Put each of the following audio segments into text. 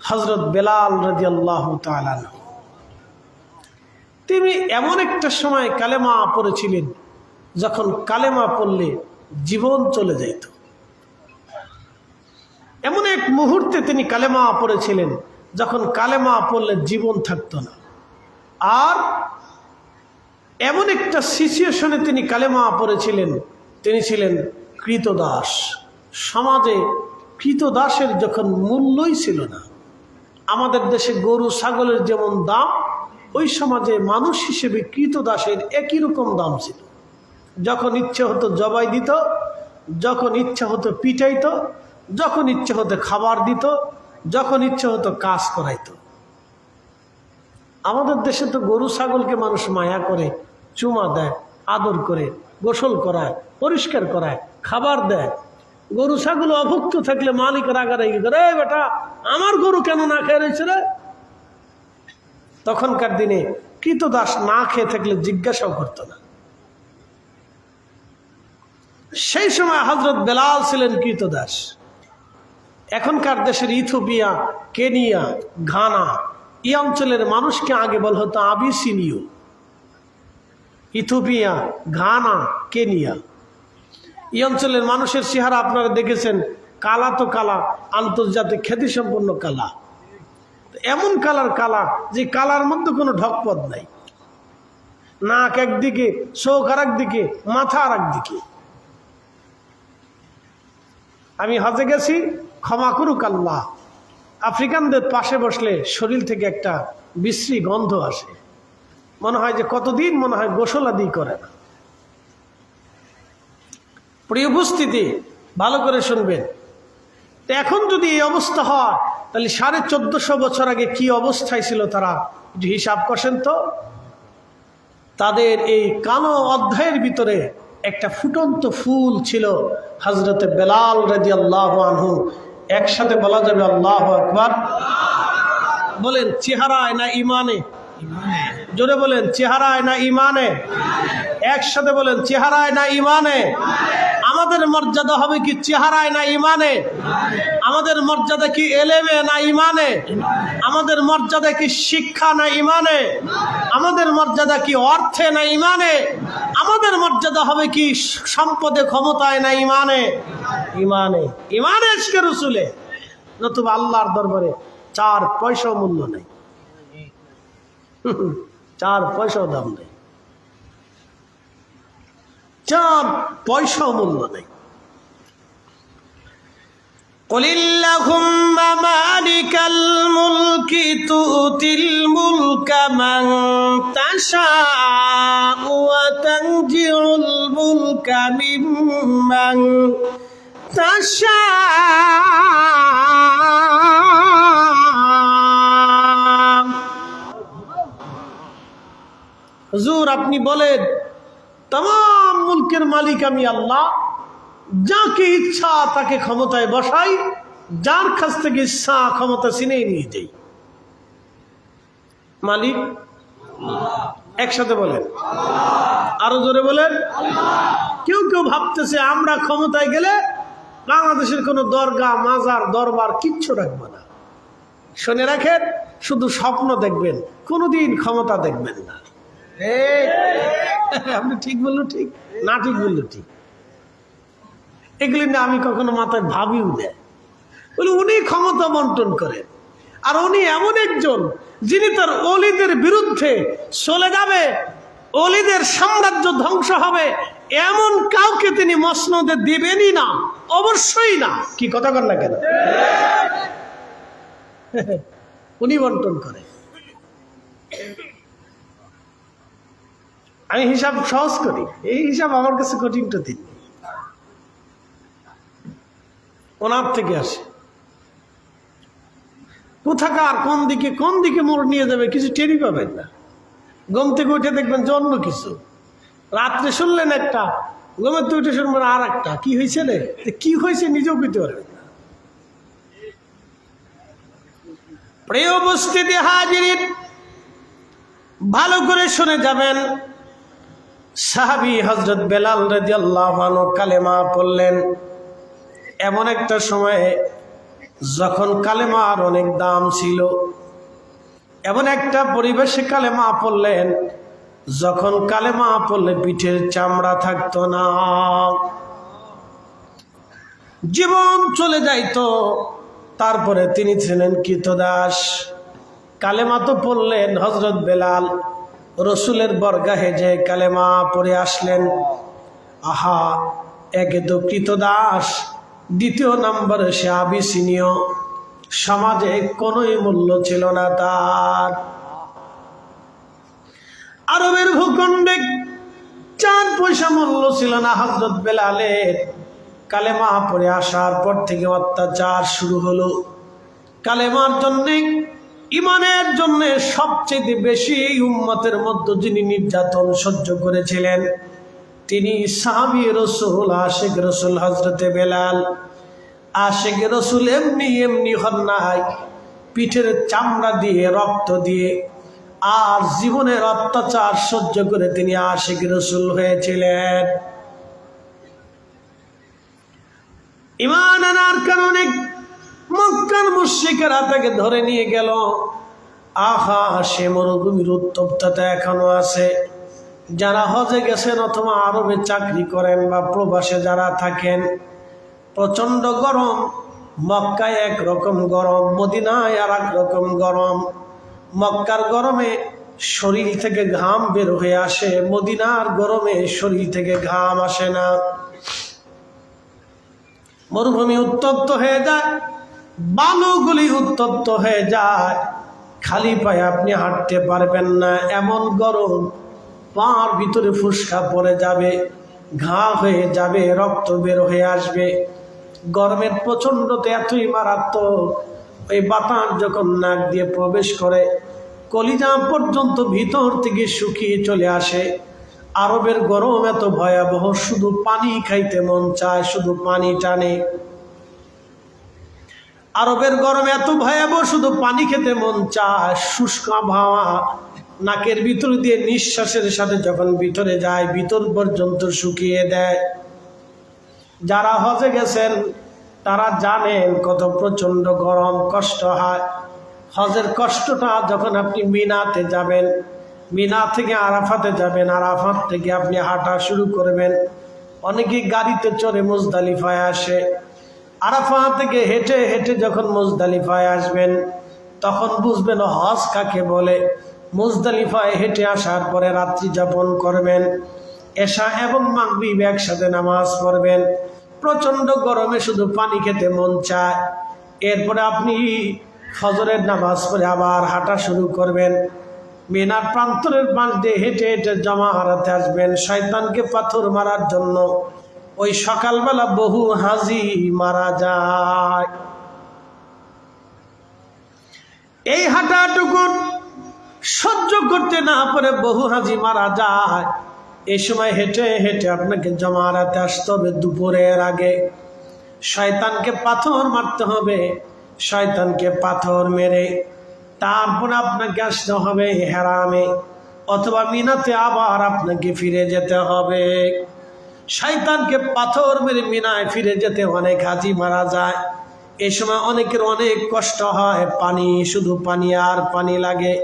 হযরত বেলাল রাদিয়াল্লাহু তাআলা আনহু, তিনি এমন একটা সময় কালেমা পড়েছিলেন যখন কালেমা পড়লে জীবন চলে যেত। এমন এক মুহূর্তে তিনি কালেমা পড়েছিলেন যখন কালেমা পড়লে জীবন থাকতো না। আর এমন একটা সিচুয়েশনে তিনি কালেমা পড়েছিলেন, তিনি ছিলেন কৃতদাস। সমাজে কৃতদাসের যখন মূল্যই ছিল না, আমাদের দেশে গরু ছাগলের যেমন দাম, ওই সমাজে মানুষ হিসেবে কৃতদাসের একই রকম দাম ছিল। যখন ইচ্ছে হতো জবাই দিত, যখন ইচ্ছা হতো পিটাইতো, যখন ইচ্ছে হতো খাবার দিত, যখন ইচ্ছে হতো কাজ করাইতো। আমাদের দেশে তো গরু ছাগলকে মানুষ মায়া করে, চুমা দেয়, আদর করে, গোসল করায়, পরিষ্কার করায়, খাবার দেয়। গরু ছাগল অভুক্ত থাকলে মালিক রাগারাগি করে, বেটা আমার গরু কেন না খেয়ে রয়েছে রে। তখনকার দিনে কৃতদাস না খেয়ে থাকলে জিজ্ঞাসাও করতো না। সেই সময় হযরত বেলাল ছিলেন কৃতদাস। এখনকার দেশের ইথিওপিয়া, কেনিয়া, ঘানা, এই অঞ্চলের মানুষকে আগে বলা হতো আবিসিনীয়। ইথিওপিয়া, ঘানা, কেনিয়া, এই অঞ্চলের মানুষের চেহারা আপনারা দেখেছেন, কালা তো কালা, আন্তর্জাতিক খ্যাতিসম্পন্ন কালা। এমন কালার কালা যে কালার মধ্যে কোনো ঢকপথ নাই, নাক একদিকে, চোখ আর একদিকে, মাথা আর একদিকে। আমি হজে গেছি, ক্ষমা করুক আল্লাহ, আফ্রিকানদের পাশে বসলে শরীর থেকে একটা বিশ্রী গন্ধ আসে, মনে হয় যে কতদিন মনে হয় গোসল আদি করে না। প্রিয় উপস্থিতি, ভালো করে শুনবেন। তো এখন যদি এই অবস্থা হয়, তাহলে 1450 বছর আগে কি অবস্থায় ছিল তারা একটু হিসাব করছেন তো। তাদের এই কালো অধ্যায়ের ভিতরে একটা ফুটন্ত ফুল ছিল, হযরতে বেলাল রাদিয়াল্লাহু আনহু। একসাথে বলা যাবে আল্লাহু আকবার। বলেন চেহারায় না ইমানে? জোরে বলেন চেহারায় না ইমানে? একসাথে বলেন চেহারায় না ইমানে? আমাদের মর্যাদা হবে কি চেহারায় না ইমানে? আমাদের মর্যাদা কি এলেমে না ইমানে? আমাদের মর্যাদা কি শিক্ষা না ইমানে? আমাদের মর্যাদা কি অর্থে না ইমানে? আমাদের মর্যাদা হবে কি সম্পদে, ক্ষমতায় না ইমানে? ইমানে, ইমানে ইশকে রসুলে। নতুবা আল্লাহর দরবারে 4 পয়সাও মূল্য নেই, 4 পয়সাও দাম নেই, 4 পয়সাও মূল্য নেই। قل اللهم مالك الملك تؤتي الملك من تشاء وتنزع الملك ممن تشاء। হুজুর আপনি বলেন तमाम মুলকের মালিক আমি আল্লাহ, যাকে ইচ্ছা তাকে ক্ষমতায় বসাই, যার কাছ থেকে ইচ্ছা ক্ষমতা ছিনিয়ে নিয়ে যাই। মালিক একসাথে বলেন, আরো জোরে বলেন। কেউ কেউ ভাবতেছে আমরা ক্ষমতায় গেলে বাংলাদেশের কোনো দরগা, মাজার, দরবার কিচ্ছু রাখবো না। শুনে রাখেন, শুধু স্বপ্ন দেখবেন, কোনোদিন ক্ষমতা দেখবেন না। আপনি ঠিক বললো ঠিক, না ঠিক বললো ঠিক, এগুলি না আমি কখনো মাথায় ভাবিও দেয়। বলে উনি ক্ষমতা বন্টন করেন, আর উনি এমন একজন যিনি তার ওলিদের বিরুদ্ধে চলে যাবে, ওলিদের সাম্রাজ্য ধ্বংস হবে, এমন কাউকে তিনি মসনদে দিবেনই না, অবশ্যই না। কি কথা বল না কেন? উনি বন্টন করে। আমি হিসাব সহজ করি, এই হিসাব আমার কাছে কঠিন টঠিন, ওনার থেকে আসে। কোথাকার কোন দিকে মোড় নিয়ে যাবে কিছু টেরই পাবেন না। ঘুম থেকে উঠে দেখবেন জন্য কিছু, রাত্রে শুনলেন একটা, ঘুমের তো উঠে শুনবেন আর একটা। কি হয়েছে রে, কি হয়েছে নিজেও বুঝতে পারবেন না। প্রিয় উপস্থিতি হাজিরিন, ভালো করে শুনে যাবেন। সাহাবী হযরত বেলাল রাদিয়াল্লাহু আনহু কালেমা পড়লেন। এমন একটা সময়ে যখন কালেমার অনেক দাম ছিল, এমন একটা পরিবেশে কালেমা পড়লেন যখন কালেমা পড়লে পিঠের চামড়া থাকতো না, জীবন চলে যাইতো। তারপরে তিনি ছিলেন কৃতদাস। কালেমা তো পড়লেন। হযরত বেলাল রসুলের বরগাহে যে কালেমা পড়ে আসলেন। আহা, একে তো কৃতদাস, দ্বিতীয় নম্বরে সে আবিসিনীয়, সমাজে কোনোই মূল্য ছিল না তার। আরবের ভূখণ্ডে 4 পয়সা মূল্য ছিল না হযরত বেলালের। কালেমা পড়ে আসার পর থেকে অত্যাচার শুরু হলো। কালেমার জন্য, ইমানের জন্য সবচেয়ে বেশি উম্মতের মধ্যে যিনি নির্যাতন সহ্য করেছিলেন তিনি সাহাবী রাসূল, আশিক রাসূল হযরতে বেলাল। আশিক রাসূল এমনি এমনি হন নাই, পিঠের চামড়া দিয়ে, রক্ত দিয়ে আর জীবনের অত্যাচার সহ্য করে তিনি আশিক রাসূল হয়েছিলেন। ঈমান আনার কারণে মক্কার মুশরিকেরা তাকে ধরে নিয়ে গেল। আহা, সে মরুভূমির উত্তপ্ততা এখনো আছে। যারা হজে গেছেন অথবা আরবে চাকরি করেন বা প্রবাসে যারা থাকেন, প্রচন্ড গরম। মক্কায় একরকম গরম, মদিনায় আর এক রকম গরম। মক্কার গরমে শরীর থেকে ঘাম বের হয়ে আসে, মদিনার গরমে শরীর থেকে ঘাম আসে না। মরুভূমি উত্তপ্ত হয়ে যায়, বালুগুলি উত্তপ্ত হয়ে যায়, খালি পায়ে আপনি হাঁটতে পারবেন না, এমন গরম। পার ভিতরে ফুসকা পড়ে যাবে, ঘা হয়ে যাবে, রক্ত বের হয়ে আসবে। গরমের প্রচণ্ডতা এতই মারাত্মক, ওই বাতাস যখন নাক দিয়ে প্রবেশ করে কলিজা পর্যন্ত ভিতর থেকে শুকিয়ে চলে আসে। আরবের গরম এত ভয়াবহ, শুধু পানি খাইতে মন চায়, শুধু পানি টানে। আরবের গরম এত ভয়াবহ, শুধু পানি খেতে মন চায়। শুষ্ক আবহাওয়া নাকের ভিতর দিয়ে নিঃশ্বাসের সাথে যখন ভিতরে যায়, ভিতর পর্যন্ত শুকিয়ে দেয়। যারা হজে গেছেন তারা জানেন কত প্রচন্ড গরম, কষ্ট হয়। হজের কষ্টটা যখন আপনি মিনাতে যাবেন, মিনা থেকে আরাফাতে যাবেন, আরাফাত থেকে আপনি হাঁটা শুরু করবেন। অনেকে গাড়িতে চড়ে মুজদালিফায় আসে। আরাফা থেকে হেঁটে হেঁটে যখন মুজদালিফায় আসবেন তখন বুঝবেন হজ কাকে বলে। মুজদালিফায় হেঁটে আসার পরে রাত্রি যাপন করবেন, এশা এবং মাগরিব একসাথে নামাজ পড়বেন। প্রচন্ড গরমে শুধু পানি খেতে মন চায়। এরপরে আপনি ফজরের নামাজ পড়ে আবার হাঁটা শুরু করবেন। মিনার প্রান্তরের পাশ দিয়ে হেঁটে হেঁটে জামারাতে আসবেন শয়তানকে পাথর মারার জন্য। ওই সকালবেলা বহু হাজি মারা যায়। এই হাঁটাটুকু সহ্য করতে না পারে বহু হাজি মারা যায়। এই সময় হেঁটে হেঁটে আপনাকে জামারাতে আসতে হবে দুপুরের আগে। শয়তানকে পাথর মারতে হবে, শয়তানকে পাথর মেরে তারপর আপনাকে আসতে হবে হেরামে অথবা মিনাতে, আবার আপনাকে ফিরে যেতে হবে। শয়তানকে পাথর মেরে মিনায় ফিরে যেতে অনেক হাজি মারা যায়। এই সময় অনেকের অনেক কষ্ট হয়, পানি, শুধু পানি আর পানি লাগে,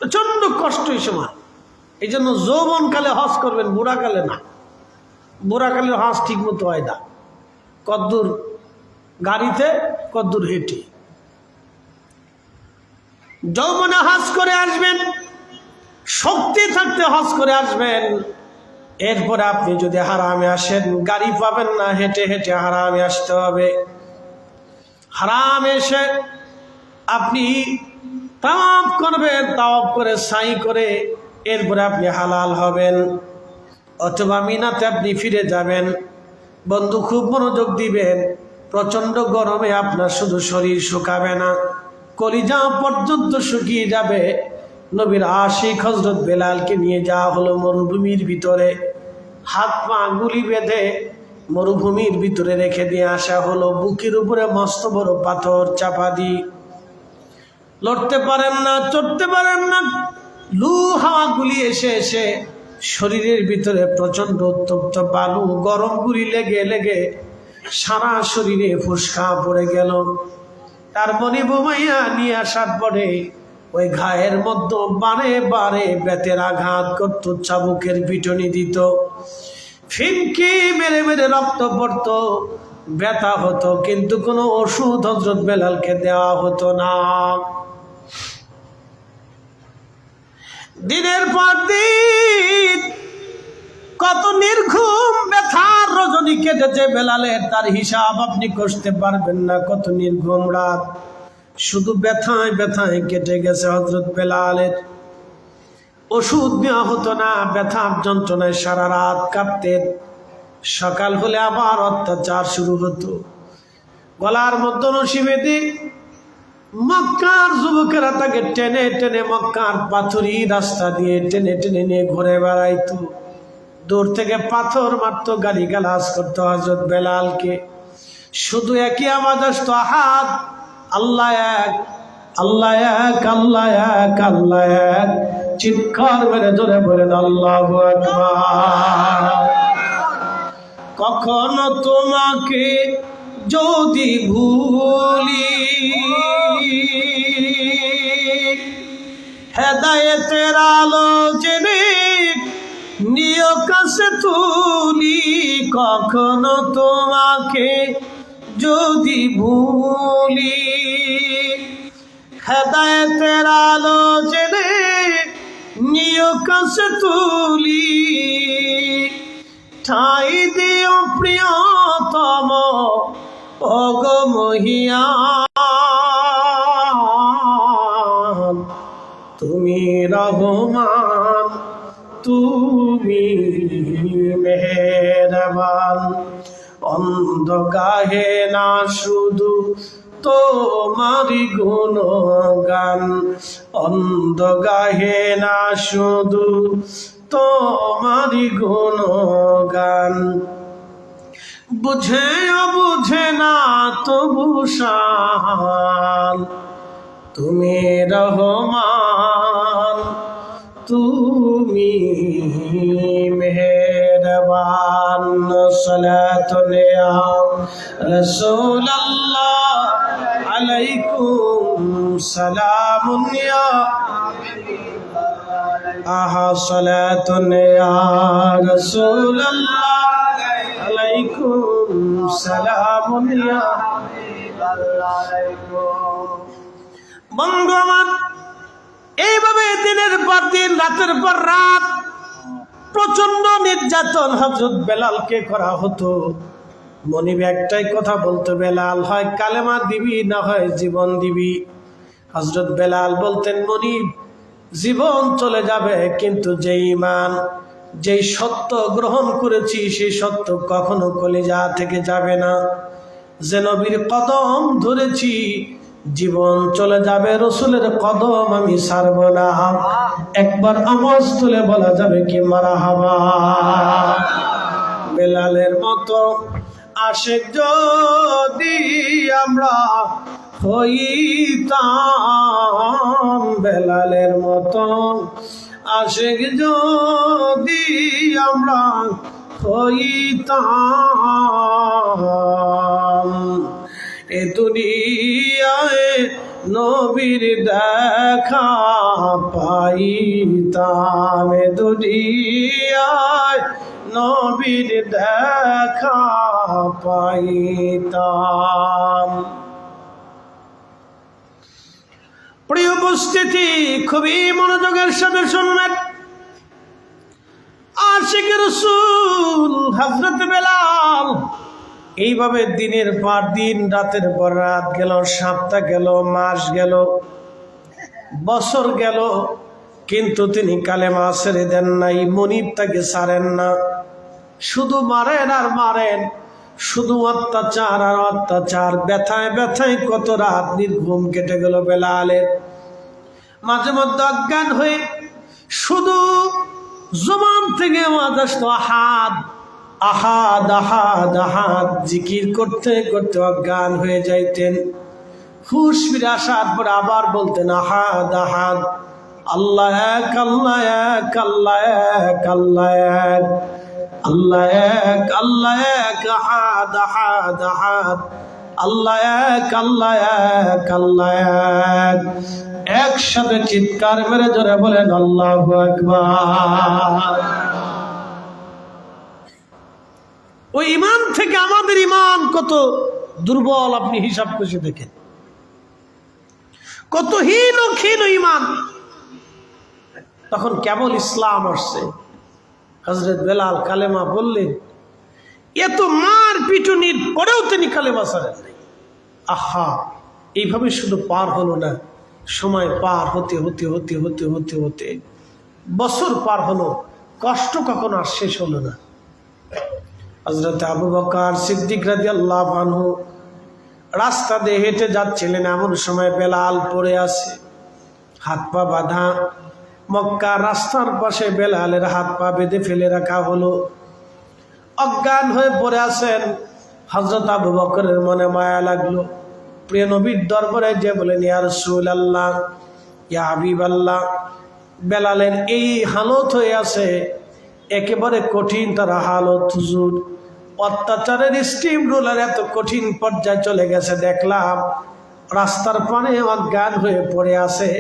প্রচন্ড কষ্ট এই সময়। এই জন্য যৌবনকালে হজ করবেন, বুড়াকালে না। বুড়াকালের হজ ঠিক মতো হয় না, কদ্দূর গাড়িতে কদ্দূর হেঁটে। যৌবনে হজ করে আসবেন, শক্তি থাকতে হজ করে আসবেন। এরপরে আপনি যদি হারামে আসেন, গাড়ি পাবেন না, হেঁটে হেঁটে হারামে আসতে হবে। হারামে এসে আপনি তাওয়াফ করবেন, তাওয়াফ করে সাই করে এরপরে আপনি হালাল হবেন। অথবা মিনাতে আপনি ফিরে যাবেন। বন্ধু খুব মনোযোগ দিবেন, প্রচন্ড গরমে আপনার শুধু শরীর শুকাবে না, কলিজা পর্যন্ত শুকিয়ে যাবে। নবীর আশিক হযরত বেলালকে নিয়ে যাওয়া হলো মরুভূমির ভিতরে, হাত পা গুলি বেঁধে মরুভূমির ভিতরে রেখে দিয়ে আসা হলো। বুকের উপরে মস্ত বড় পাথর চাপা দিয়ে, লড়তে পারেন না, চড়তে পারেন না। লু হাওয়া গুলি এসে এসে শরীরের ভিতরে প্রচন্ড উত্তপ্ত বালু, গরম গুলি লেগে লেগে সারা শরীরে ফুসকা পড়ে গেল। তার মনি বোমাইয়া নিয়ে আসার পরে ওই ঘায়ের মধ্যে বারে বারে বেতের আঘাত করত, চাবুকের পিটনি দিত, ফিনকি মেরে মেরে রক্ত পড়ত, ব্যথা হতো, কিন্তু কোনো ওষুধ হযরত বেলালকে দেওয়া হতো না। দিনের পর দিন কত নির্ঘুম ব্যথার রজনী কেটেছে বেলালের, তার হিসাব আপনি করতে পারবেন না। কত নির্ঘুম রাত শুধু ব্যথায় ব্যথায় কেটে গেছে হযরত বেলালের। ওষুধ নেওয়া হতো না, ব্যথার যন্ত্রণায় সারা রাত কাঁপতেন। সকাল হলে আবার অত্যাচার শুরু হতো। গলার মধ্যে রশি বেঁধে মক্কার যুবকেরা তাকে টেনে টেনে মক্কার পাথুরি রাস্তা দিয়ে টেনে টেনে নিয়ে ঘুরে বেড়াইতো। দূর থেকে পাথর মারতো, গালিগালাজ করতো হযরত বেলালকে। শুধু একই আওয়াজ আসতো, আহাদ, আল্লাহ এক, আল্লাহ এক, আল্লাহ এক, আল্লাহ এক। চিৎকার মেরে ধরে বলেন আল্লাহু আকবার। কখনো তোমাকে যদি ভুলি, হেদায়েতের আলো জেনে নিয় কাছে তুলি। কখনো তোমাকে যদি ভুলি, হেদায়েতের আলো জেনে নিয় কাছে তুলি। ঠাই দিও প্রিয়তম ওগো মহিয়ান, তুমি রহমান, তুমি মেহেরবান। অন্ধ গাহে না শুধু তোমারি গুণগান, অন্ধ গাহে না শুধু তোমারি গুণগান। বুঝেও বুঝে না তবু শান, তুমি রহমান, তুমি মেহেরবান। সালাতুন ইয়া রাসূলুল্লাহ আলাইকুম সালামুন ইয়া আহা। সালাতুন ইয়া রাসূলুল্লাহ আলাইকুম সালামুন ইয়া। বন্ধু আমার, এইভাবে দিনের পর দিন রাতের পর রাত প্রচন্ড নির্যাতন হযরত বেলালকে করা হতো। মনিব একটাই কথা বলতো, বেলাল হয় কালেমা দিবি, না হয় জীবন দিবি। হযরত বেলাল বলতেন, মনিব জীবন চলে যাবে, কিন্তু যে ঈমান, যেই সত্য গ্রহণ করেছি সেই সত্য কখনো কলিজা থেকে যাবে না। যে নবীর কদম ধরেছি, জীবন চলে যাবে, রসুলের কদম আমি ছাড়ব না। একবার আওয়াজ তুলে বলা যাবে কি মারহাবা। বেলালের মতো আশিক যদি আমরা হইতাম, বেলালের মতো আশিক যদি আমরা হইতাম, এ দুনিয়ায় নবীর দেখা পাইতাম, এ দুনিয়ায় নবীর দেখা পাইতাম। প্রিয় উপস্থিতি, খুবই মনোযোগের সাথে শুনবেন। আশিক রাসূল হযরত বেলাল এইভাবে দিনের পর দিন রাতের পর রাত গেল, সপ্তাহ গেল, মাস গেল, বছর গেল, কিন্তু তিনি কালেমা ছেড়ে দেন নাই। মনিব তাকে ছাড়েন না, শুধু মারেন আর মারেন, শুধু অত্যাচার আর অত্যাচার। ব্যথায় ব্যথায় কত রাত নির্ঘুম কেটে গেল বেলালের। মাঝে মধ্যে অজ্ঞান হয়ে শুধু জবান থেকে আওয়াজ আসতো, আহাদ, আহাদ, আহাদ, আহাদ। জিকির করতে করতে অজ্ঞান হয়ে যাইতেন। হুশ ফিরে আসার পর আবার বলতেন, আহাদ, আহাদ, আল্লাহ এক, আল্লাহ এক, আল্লাহ এক, আল্লাহ এক। আল্লাহ এক, আল্লাহ এক, আহাদ আহাদ আহাদ, আল্লাহ এক, আল্লাহ এক, আল্লাহ এক। একসাথে চিৎকার মেরে জোরে বলেন আল্লাহু আকবার। ওই ঈমান থেকে আমাদের ঈমান কত দুর্বল আপনি হিসাব করে দেখেন, কত হীন ও ক্ষীণ ঈমান। তখন কেবল ইসলাম আসছে। হযরত বেলাল কালেমা বললেন, এত মার পিটুনির পরেও তিনি কালেমা ছাড়েন নাই। আহা, এইভাবে শুধু পার হলো না, সময় পার হতে হতে হতে হতে হতে হতে বছর পার হলো, কষ্ট কখনো আর শেষ হলো না। হযরত আবু বকর সিদ্দিক রাদিয়াল্লাহু আনহু রাস্তা দিয়ে হেঁটে যাচ্ছিলেন, এমন সময় বেলাল পড়ে আছে, হাত পা বাঁধা। মক্কা রাস্তার পাশে বেলালের হাত পা বেঁধে ফেলে রাখা হলো, অজ্ঞান হয়ে পড়ে আছেন। হযরত আবু বকরের মনে মায়া লাগলো, প্রিয় নবীর দরবারে যে বলেন, ইয়া রাসূলুল্লাহ, ইয়া হাবিবাল্লাহ, বেলালের এই হালত হয়ে আছে, একেবারে কঠিন তার হালত হুজুর, অত্যাচারের স্টিম রোলার এত কঠিন পর্যায়ে চলে গেছে, দেখলাম রাস্তার পানে অজ্ঞান হয়ে পড়ে আছে,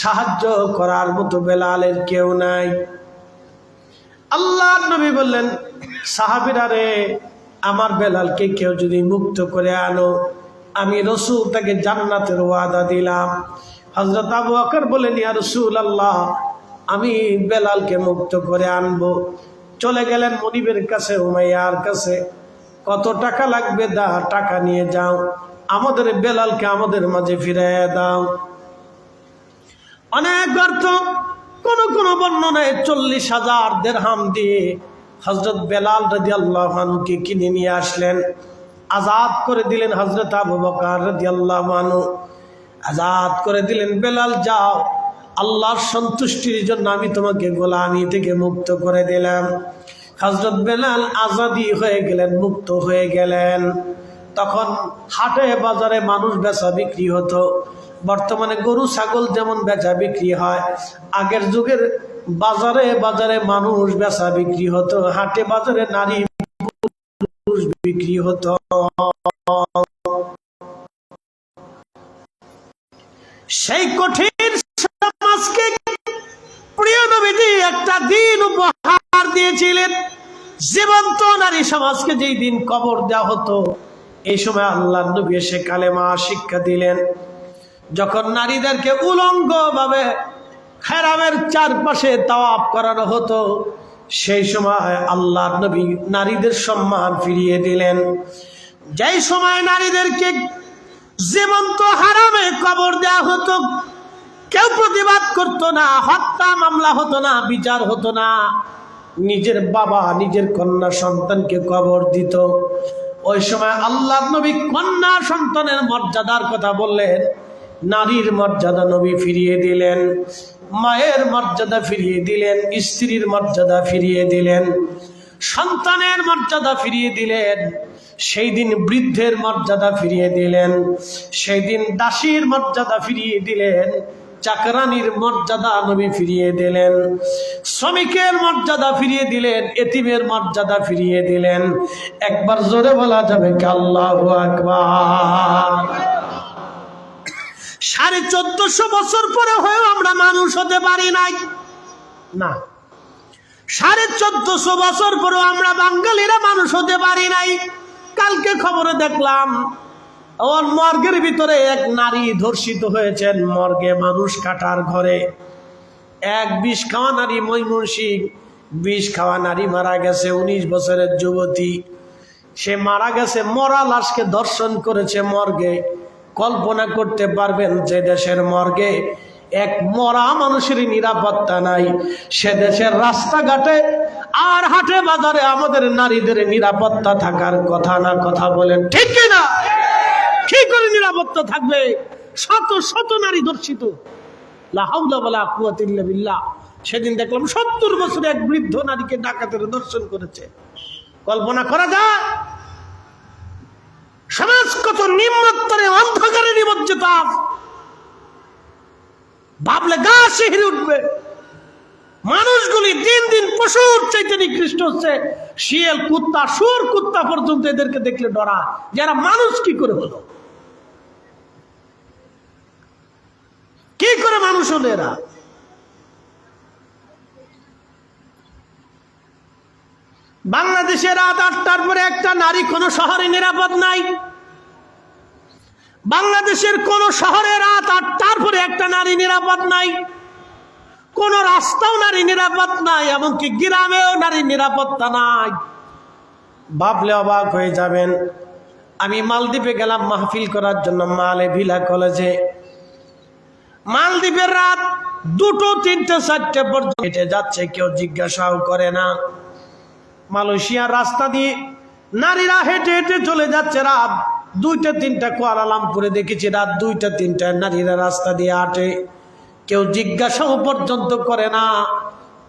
সাহায্য করার মতো বেলালের কেউ নাই। আল্লাহর নবী বললেন, সাহাবীরা রে, আমার বেলালকে কেউ যদি মুক্ত করে আনো, আমি রাসূল তাকে জান্নাতের ওয়াদা দিলাম। হযরত আবু বকর বলেন, ইয়া রাসূলুল্লাহ, আমি বেলালকে মুক্ত করে আনবো। চলে গেলেন মনিবের কাছে, উমাইয়ার কাছে। কত টাকা লাগবে? দা, টাকা নিয়ে যাও, আমাদের বেলালকে আমাদের মাঝে ফিরিয়ে দাও। অনেক অর্থ, কোন কোন বর্ণনায় 40,000 দিরহাম দিয়ে হযরত বেলাল রাদিয়াল্লাহু আনহুকে কিনে নিয়ে আসলেন, আজাদ করে দিলেন। হযরত আবু বকর রাদিয়াল্লাহু আনহু আজাদ করে দিলেন, বেলাল যাও, আল্লাহর সন্তুষ্টির জন্য আমি তোমাকে গোলামি থেকে মুক্ত করে দিলাম। হযরত বেলাল আজাদি হয়ে গেলেন, মুক্ত হয়ে গেলেন। তখন হাটে বাজারে মানুষ বেচা বিক্রি হতো। বর্তমানে গরু ছাগল যেমন বেচা বিক্রি হয়, আগের যুগের বাজারে বাজারে মানুষ বেচা বিক্রি হতো, হাটে বাজারে নারী পুরুষ বিক্রি হতো। সেই কঠিন সমাজকে প্রিয় নবীজি একটা দিন উপহার দিয়েছিলেন। জীবন্ত নারী সমাজকে যেই দিন কবর দেওয়া হতো, এই সময় আল্লাহর নবী এসে কালেমা শিক্ষা দিলেন। যখন নারীদেরকে উলঙ্গ ভাবে হেরামের চারপাশে তাওয়াফ করানো হতো, সেই সময় আল্লাহর নবী নারীদের সম্মান ফিরিয়ে দিলেন। যেই সময় নারীদেরকে জীবন্ত হারামে কবর দেওয়া হতো, কেউ প্রতিবাদ করতো না, হত্যা মামলা হতো না, বিচার হতো না। নিজের বাবা নিজের কন্যা সন্তানকে কবর দিত। ওই সময় আল্লাহর নবী কন্যা সন্তানের মর্যাদার কথা বললেন, নারীর মর্যাদা নবী ফিরিয়ে দিলেন, মায়ের মর্যাদা ফিরিয়ে দিলেন, স্ত্রীর মর্যাদা ফিরিয়ে দিলেন, সন্তানের মর্যাদা ফিরিয়ে দিলেন। সেই দিন বৃদ্ধের মর্যাদা ফিরিয়ে দিলেন, সেই দিন দাসীর মর্যাদা ফিরিয়ে দিলেন, চাকরানির মর্যাদা নবী ফিরিয়ে দিলেন, শ্রমিকের মর্যাদা ফিরিয়ে দিলেন, এতিমের মর্যাদা ফিরিয়ে দিলেন। একবার জোরে বলা যাবে কি আল্লাহু আকবার। 1450 বছর পরে হয়েও আমরা মানুষ হতে পারি নাই না, 1450 বছর পরেও আমরা বাঙালিরা মানুষ হতে পারি নাই। কালকে খবরে দেখলাম ওর মর্গের ভিতরে এক নারী ধর্ষিত হয়েছেন, মর্গে মানুষ কাটার ঘরে। এক বিষ খাওয়া নারী, ময়মনসিংহ, বিষ খাওয়া নারী মারা গেছে, 19 বছরের যুবতী। সে মারা গেছে, মরা লাশকে দর্শন করেছে মর্গে। কল্পনা করতে পারবেন যে দেশের মর্গে এক মরা মানুষের নিরাপত্তা নাই, সে দেশের রাস্তাঘাটে আর হাটে বাজারে আমাদের নারীদের নিরাপত্তা থাকার কথা না? কথা বলেন ঠিক কিনা? কি করে নিরাপত্তা থাকবে? শত শত নারী ধর্ষিত, লা হাওলা ওয়ালা কুওয়াতা ইল্লা বিল্লাহ। সেদিন দেখলাম 70 বছরের এক বৃদ্ধ নারীকে ডাকাতের দর্শন করেছে। কল্পনা করা যায় সমাজ কত নিম্নস্তরে অন্ধকারে নিমজ্জিত, ভাবলে গা শিহরে উঠবে। মানুষগুলি দিন দিন পশুর চাইতে নিকৃষ্ট হচ্ছে। শিয়াল, কুত্তা, শুয়োর, কুত্তা পর্যন্ত এদেরকে দেখলে ডরা, যারা মানুষ কি করে হলো, কি করে মানুষ হলো এরা? বাংলাদেশে রাত 8টার পরে একটা নারী কোনো শহরে নিরাপদ নাই। বাংলাদেশের কোন শহরে রাত 8টার পরে একটা নারী নিরাপদ নাই। কোন রাস্তাও নারী নিরাপদ নাই, এমনকি গ্রামেও নারী নিরাপত্তা নাই। ভাবলে অবাক হয়ে যাবেন। আমি মালদ্বীপে গেলাম মাহফিল করার জন্য, মালে ভিলা কলেজে। মালদ্বীপের রাত 2টো, 3টে, 4টে পর্যন্ত হেঁটে যাচ্ছে, কেউ জিজ্ঞাসাও করে না। মালয়েশিয়ার রাস্তা দিয়ে নারীরা হেঁটে হেঁটে চলে যাচ্ছে। রাত 2টা, 3টা কুয়ালালামপুরে দেখেছি রাত 2টা, 3টায় নারীরা রাস্তা দিয়ে হাঁটে, কেউ জিজ্ঞাসাও পর্যন্ত করে না,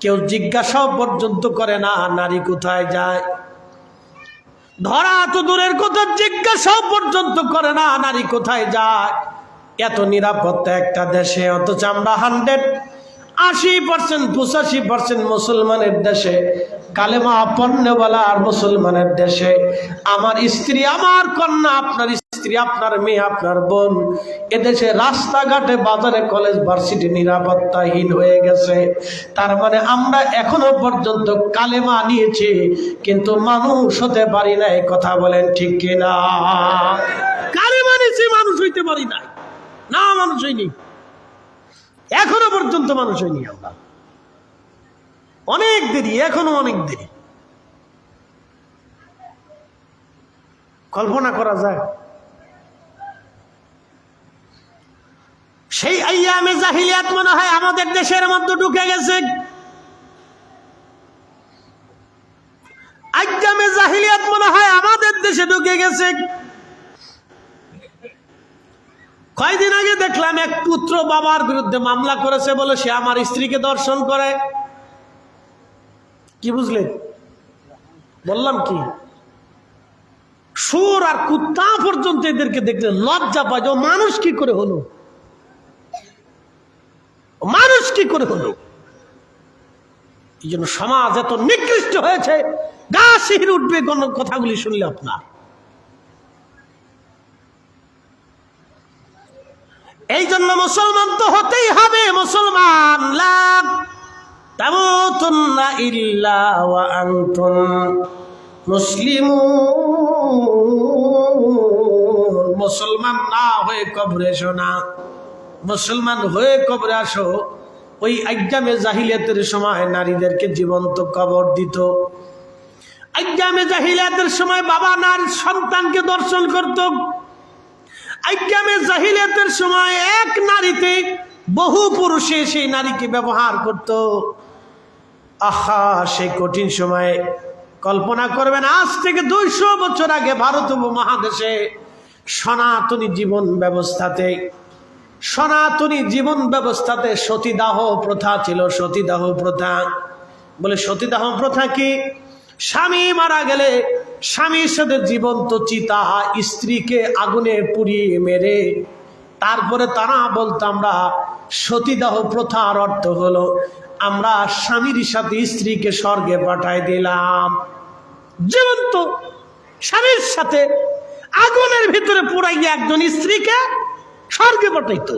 কেউ জিজ্ঞাসাও পর্যন্ত করে না নারী কোথায় যায়। ধরা তো দূরের কথা, জিজ্ঞাসাও পর্যন্ত করে না নারী কোথায় যায়। এত নিরাপত্তা একটা দেশে, অথচ আমরা 80%, 85% মুসলমানের দেশে, কালেমা পণ্যওয়ালা আর মুসলমানের দেশে আমার স্ত্রী, আমার কন্যা, আপনার স্ত্রী, আপনার মেয়ে, আপনার বোন, এদেশে রাস্তাঘাটে, বাজারে, কলেজ, ভার্সিটি নিরাপত্তাহীন হয়ে গেছে। তার মানে আমরা এখনো পর্যন্ত কালেমা নিয়েছি, কিন্তু মানুষ হতে পারি নাই। কথা বলেন ঠিক কিনা? কালেমা নিয়েছি, মানুষ হইতে পারি নাই। না, মানুষ হইনি, এখনো পর্যন্ত মানুষ হয়নি। আমরা অনেক দেরি, এখনো অনেক দেরি। কল্পনা করা যায় সেই আইয়ামে জাহিলিয়াত মনে হয় আমাদের দেশের মধ্যে ঢুকে গেছে। আইয়ামে জাহিলিয়াত মনে হয় আমাদের দেশে ঢুকে গেছে। কয়দিন আগে দেখলাম এক পুত্র বাবার বিরুদ্ধে মামলা করেছে, বলে সে আমার স্ত্রীকে ধর্ষণ করে। কি বুঝলেন? বললাম কি, শুয়োর আর কুত্তা পর্যন্ত এদেরকে দেখলে লজ্জা পায় যে মানুষ কি করে হলো, মানুষ কি করে হলো। এই জন্য সমাজ এত নিকৃষ্ট হয়েছে, গা শিহরে উঠবে কোন কথাগুলি শুনলে আপনার। এই জন্য মুসলমান তো হতেই হবে মুসলমান। লা তামুতুন্না ইল্লা ওয়া আনতুম মুসলিমুন। মুসলমান না হয়ে কবরে এসো না, মুসলমান হয়ে কবরে আসো। ওই আইয়ামে জাহিলিয়াতের সময় নারীদেরকে জীবন্ত কবর দিত। আইয়ামে জাহিলিয়াতের সময় বাবা নারী সন্তানকে দর্শন করত। আইয়ামে জাহিলিয়াতের সময় এক নারীতে বহু পুরুষে সেই নারীকে ব্যবহার করত। আহা, সেই কঠিন সময়ে কল্পনা করবেন, আজ থেকে 200 বছর আগে ভারত উপমহাদেশে সনাতনী জীবন ব্যবস্থাতে সতীদাহ প্রথা ছিল। সতীদাহ প্রথা বলে, সতীদাহ প্রথা কি? স্বামী মারা গেলে স্বামীর সাথে জীবন্ত চিতা স্ত্রীকে আগুনে পুড়িয়ে মেরে তারপরে তারা বলতো আমরা সতীদাহ প্রথার অর্থ হলো আমরা স্বামীর সাথে স্ত্রীকে স্বর্গে পাঠাই দিলাম। জীবন্ত স্বামীর সাথে আগুনের ভিতরে পুড়াইয়া একজন স্ত্রীকে স্বর্গে পাঠাইতো।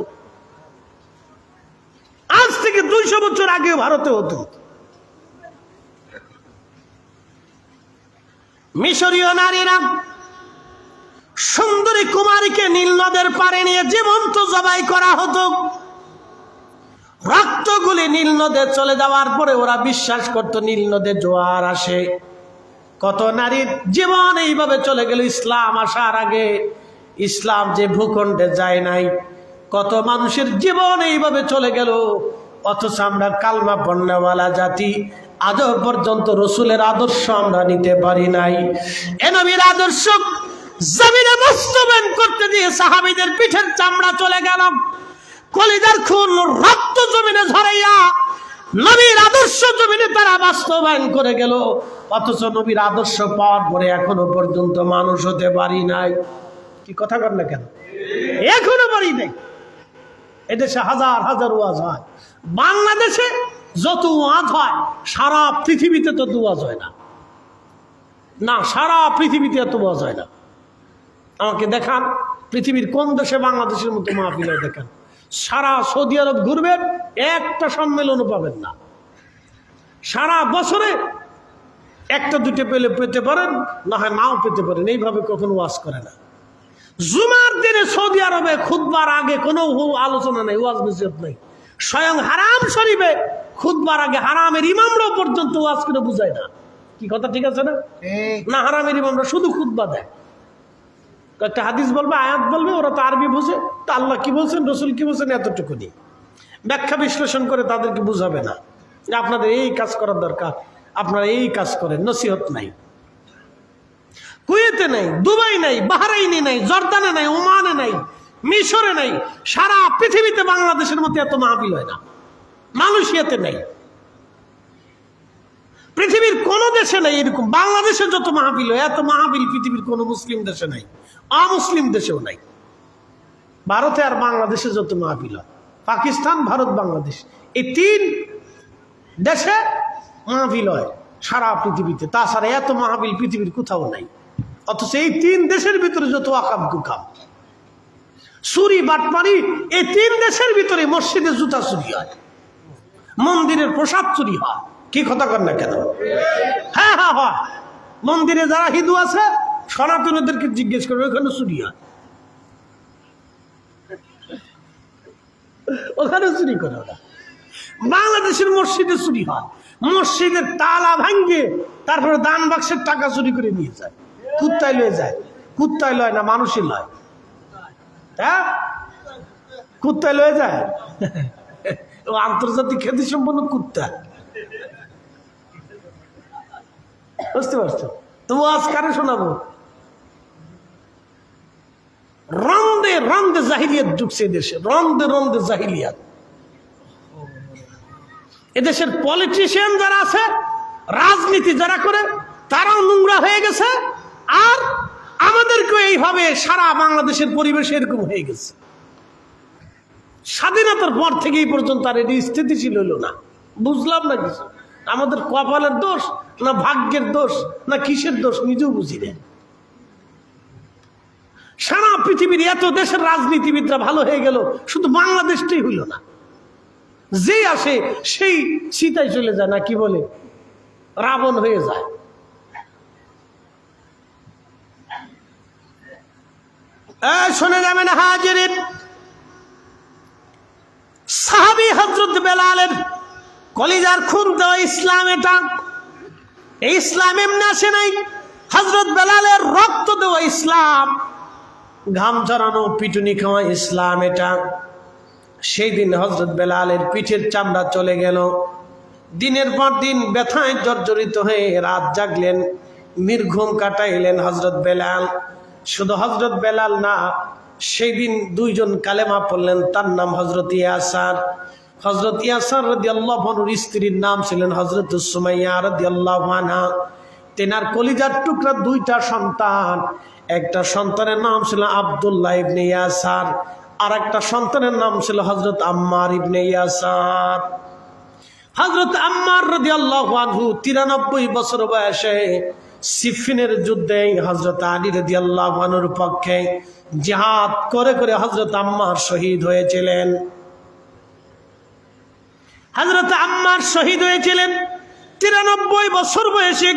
আজ থেকে 200 বছর আগে ভারতে হতো। মিশরীয় নারীরা সুন্দরী কুমারীকে নীল নদের পাড়ে নিয়ে জীবন্ত জবাই করা হতো। রক্তগুলি নীল নদে চলে যাওয়ার পরে ওরা বিশ্বাস করত নীল নদে জোয়ার আসে। কত নারীর জীবন এইভাবে চলে গেল ইসলাম আসার আগে। ইসলাম যে ভূখণ্ডে যায় নাই, কত মানুষের জীবন এইভাবে চলে গেল। অথচ আমরা কালমা পণ্যওয়ালা জাতি, আজও পর্যন্ত রসুলের আদর্শ আমরা নিতে পারি নাই। এ নবীর আদর্শ জমিনে বাস্তবায়ন করতে দিয়ে সাহাবীদের পিঠের চামড়া চলে গেল, কলিজার খুন রক্ত জমিনে ঝরাইয়া নবীর আদর্শ জমিনে তারা বাস্তবায়ন করে গেল। অথচ নবীর আদর্শ পাওয়ার পরে এখনো পর্যন্ত মানুষ হতে পারি নাই। কি কথা বল না কেন? এখনো পারি নাই। এদেশে হাজার হাজার ওয়াজ হয়, বাংলাদেশে যত ওয়াজ হয় সারা পৃথিবীতে তত ওয়াজ হয় না। না, সারা পৃথিবীতে এত ওয়াজ হয় না। আমাকে দেখান পৃথিবীর কোন দেশে বাংলাদেশের মতো মাহফিল হয় দেখান। সারা সৌদি আরব ঘুরবেন, একটা সম্মেলনও পাবেন না। সারা বছরে একটা দুটো পেলে পেতে পারেন, না হয় নাও পেতে পারেন। এইভাবে কখনো ওয়াজ করে না। জুমার দিনে সৌদি আরবে খুতবার আগে কোনো আলোচনা নেই, ওয়াজ নসিহত নেই। স্বয়ং হারাম শরীফে খুতবার আগে হারামের ইমামরাও পর্যন্ত ওয়াজ করে বুঝায় না। কি কথা ঠিক আছে না? না, হারামের ইমামরা শুধু খুতবা দেয়, একটা হাদিস বলবে, আয়াত বলবে, ওরা তো আরবি বুঝে, তা আল্লাহ কি বলছেন, রসুল কি বলছেন, এতটুকুনি ব্যাখ্যা বিশ্লেষণ করে তাদেরকে বুঝাবে না যে আপনাদের এই কাজ করার দরকার, আপনারা এই কাজ করেন। নসিহত নাই, কুয়েতে নাই, দুবাই নাই, বাহরাইনে নাই, জর্দানে নাই, ওমানে নাই, মিশরে নাই। সারা পৃথিবীতে বাংলাদেশের মতো এত মাহফিল হয় না। মালয়েশিয়াতে নাই, পৃথিবীর কোন দেশে নাই এরকম। বাংলাদেশে যত মাহফিল হয় এত মাহফিল পৃথিবীর কোন মুসলিম দেশে নাই, অমুসলিম দেশেও নাই। ভারতে আর বাংলাদেশে যত মাহফিল হয়, পাকিস্তান, ভারত, বাংলাদেশ, এই তিন দেশে মাহফিল হয় সারা পৃথিবীতে। তাছাড়া এত মাহফিল পৃথিবীর কোথাও নাই। অথচ এই তিন দেশের ভিতরে যত আকাম কুকাম, চুরি বাটপারি, এই তিন দেশের ভিতরে মসজিদে জুতা চুরি হয়, মন্দিরের প্রসাদ চুরি হয়। কি কথা কর না কেন? হ্যাঁ হ্যাঁ হয়। মন্দিরে যারা হিন্দু আছে সনাতনীদেরকে জিজ্ঞেস করবে, ওখানে চুরি হয়, ওখানে চুরি করে ওরা। বাংলাদেশের মসজিদে চুরি হয়, মসজিদের তালা ভাঙ্গে তারপরে দান বাক্সের টাকা চুরি করে নিয়ে যায়। কুত্তায় লয়ে যায়, কুত্তায় লয় না, মানুষই লয়। হ্যাঁ, কুত্তায় লয়ে যায়। ও আন্তর্জাতিক খ্যাতি সম্পন্ন কুত্তা, বুঝতে পারছো? তবু আজ কারে শোনাবো? রন্দে রন্দে জাহিলিয়াত ঢুকছে দেশে, রন্দে রন্দে জাহিলিয়াত। এদেশের পলিটিশিয়ান যারা আছে, রাজনীতি যারা করে, তারাও নোংরা হয়ে গেছে। আর আমাদেরকে এইভাবে সারা বাংলাদেশের পরিবেশ এরকম হয়ে গেছে। স্বাধীনতার পর থেকে এই পর্যন্ত আর এটি স্থিতিশীল হইল না। বুঝলাম না কিছু। আমাদের কপালের দোষ না ভাগ্যের দোষ না কিসের দোষ নিজেও বুঝি না। সারা পৃথিবীর এত দেশের রাজনীতিবিদরা ভালো হয়ে গেল, শুধু বাংলাদেশটাই হইল না। যে আসে সেই সীতায় চলে যায়, না কি বলে, রাবণ হয়ে যায়। শোনা যাবে না হাজিরিন, সাহাবী হযরত বেলালের কলিজার খুন দেওয়া ইসলাম। এটা এই ইসলাম এমনি আসে নাই। হযরত বেলালের রক্ত দেওয়া ইসলাম, ঘাম ঝরানো, পিটুনি খাওয়া ইসলাম এটা। সেই দিন হযরত বেলালের পিঠের চামড়া চলে গেল। দিনের পর দিন ব্যথায় জর্জরিত হয়ে রাত জাগলেন, নির্ঘুম কাটাইলেন হযরত বেলাল। শুধু হযরত বেলাল না, সেই দিন দুইজন কালেমা পড়লেন, তার নাম হযরত ইয়াসার। হযরত ইয়াসার রাদিয়াল্লাহু আনহুর স্ত্রীর নাম ছিলেন হযরত সুমাইয়া রাদিয়াল্লাহু আনহা। তেনার কলিজার টুকরা দুইটা সন্তান, একটা সন্তানের নাম ছিল আব্দুল্লাহ ইবনে ইয়াসার, আর একটা সন্তানের নাম ছিল হযরত আম্মার ইবনে ইয়াসার। হযরত আম্মার রাদিয়াল্লাহু আনহু 93 বছর বয়সে সিফিনের যুদ্ধে হযরত আলী রাদিয়াল্লাহু আনহুর পক্ষে জিহাদ করে করে হযরত আম্মার শহীদ হয়েছিলেন। হযরত আম্মার শহীদ হয়েছিলেন 93 বছর বয়সে।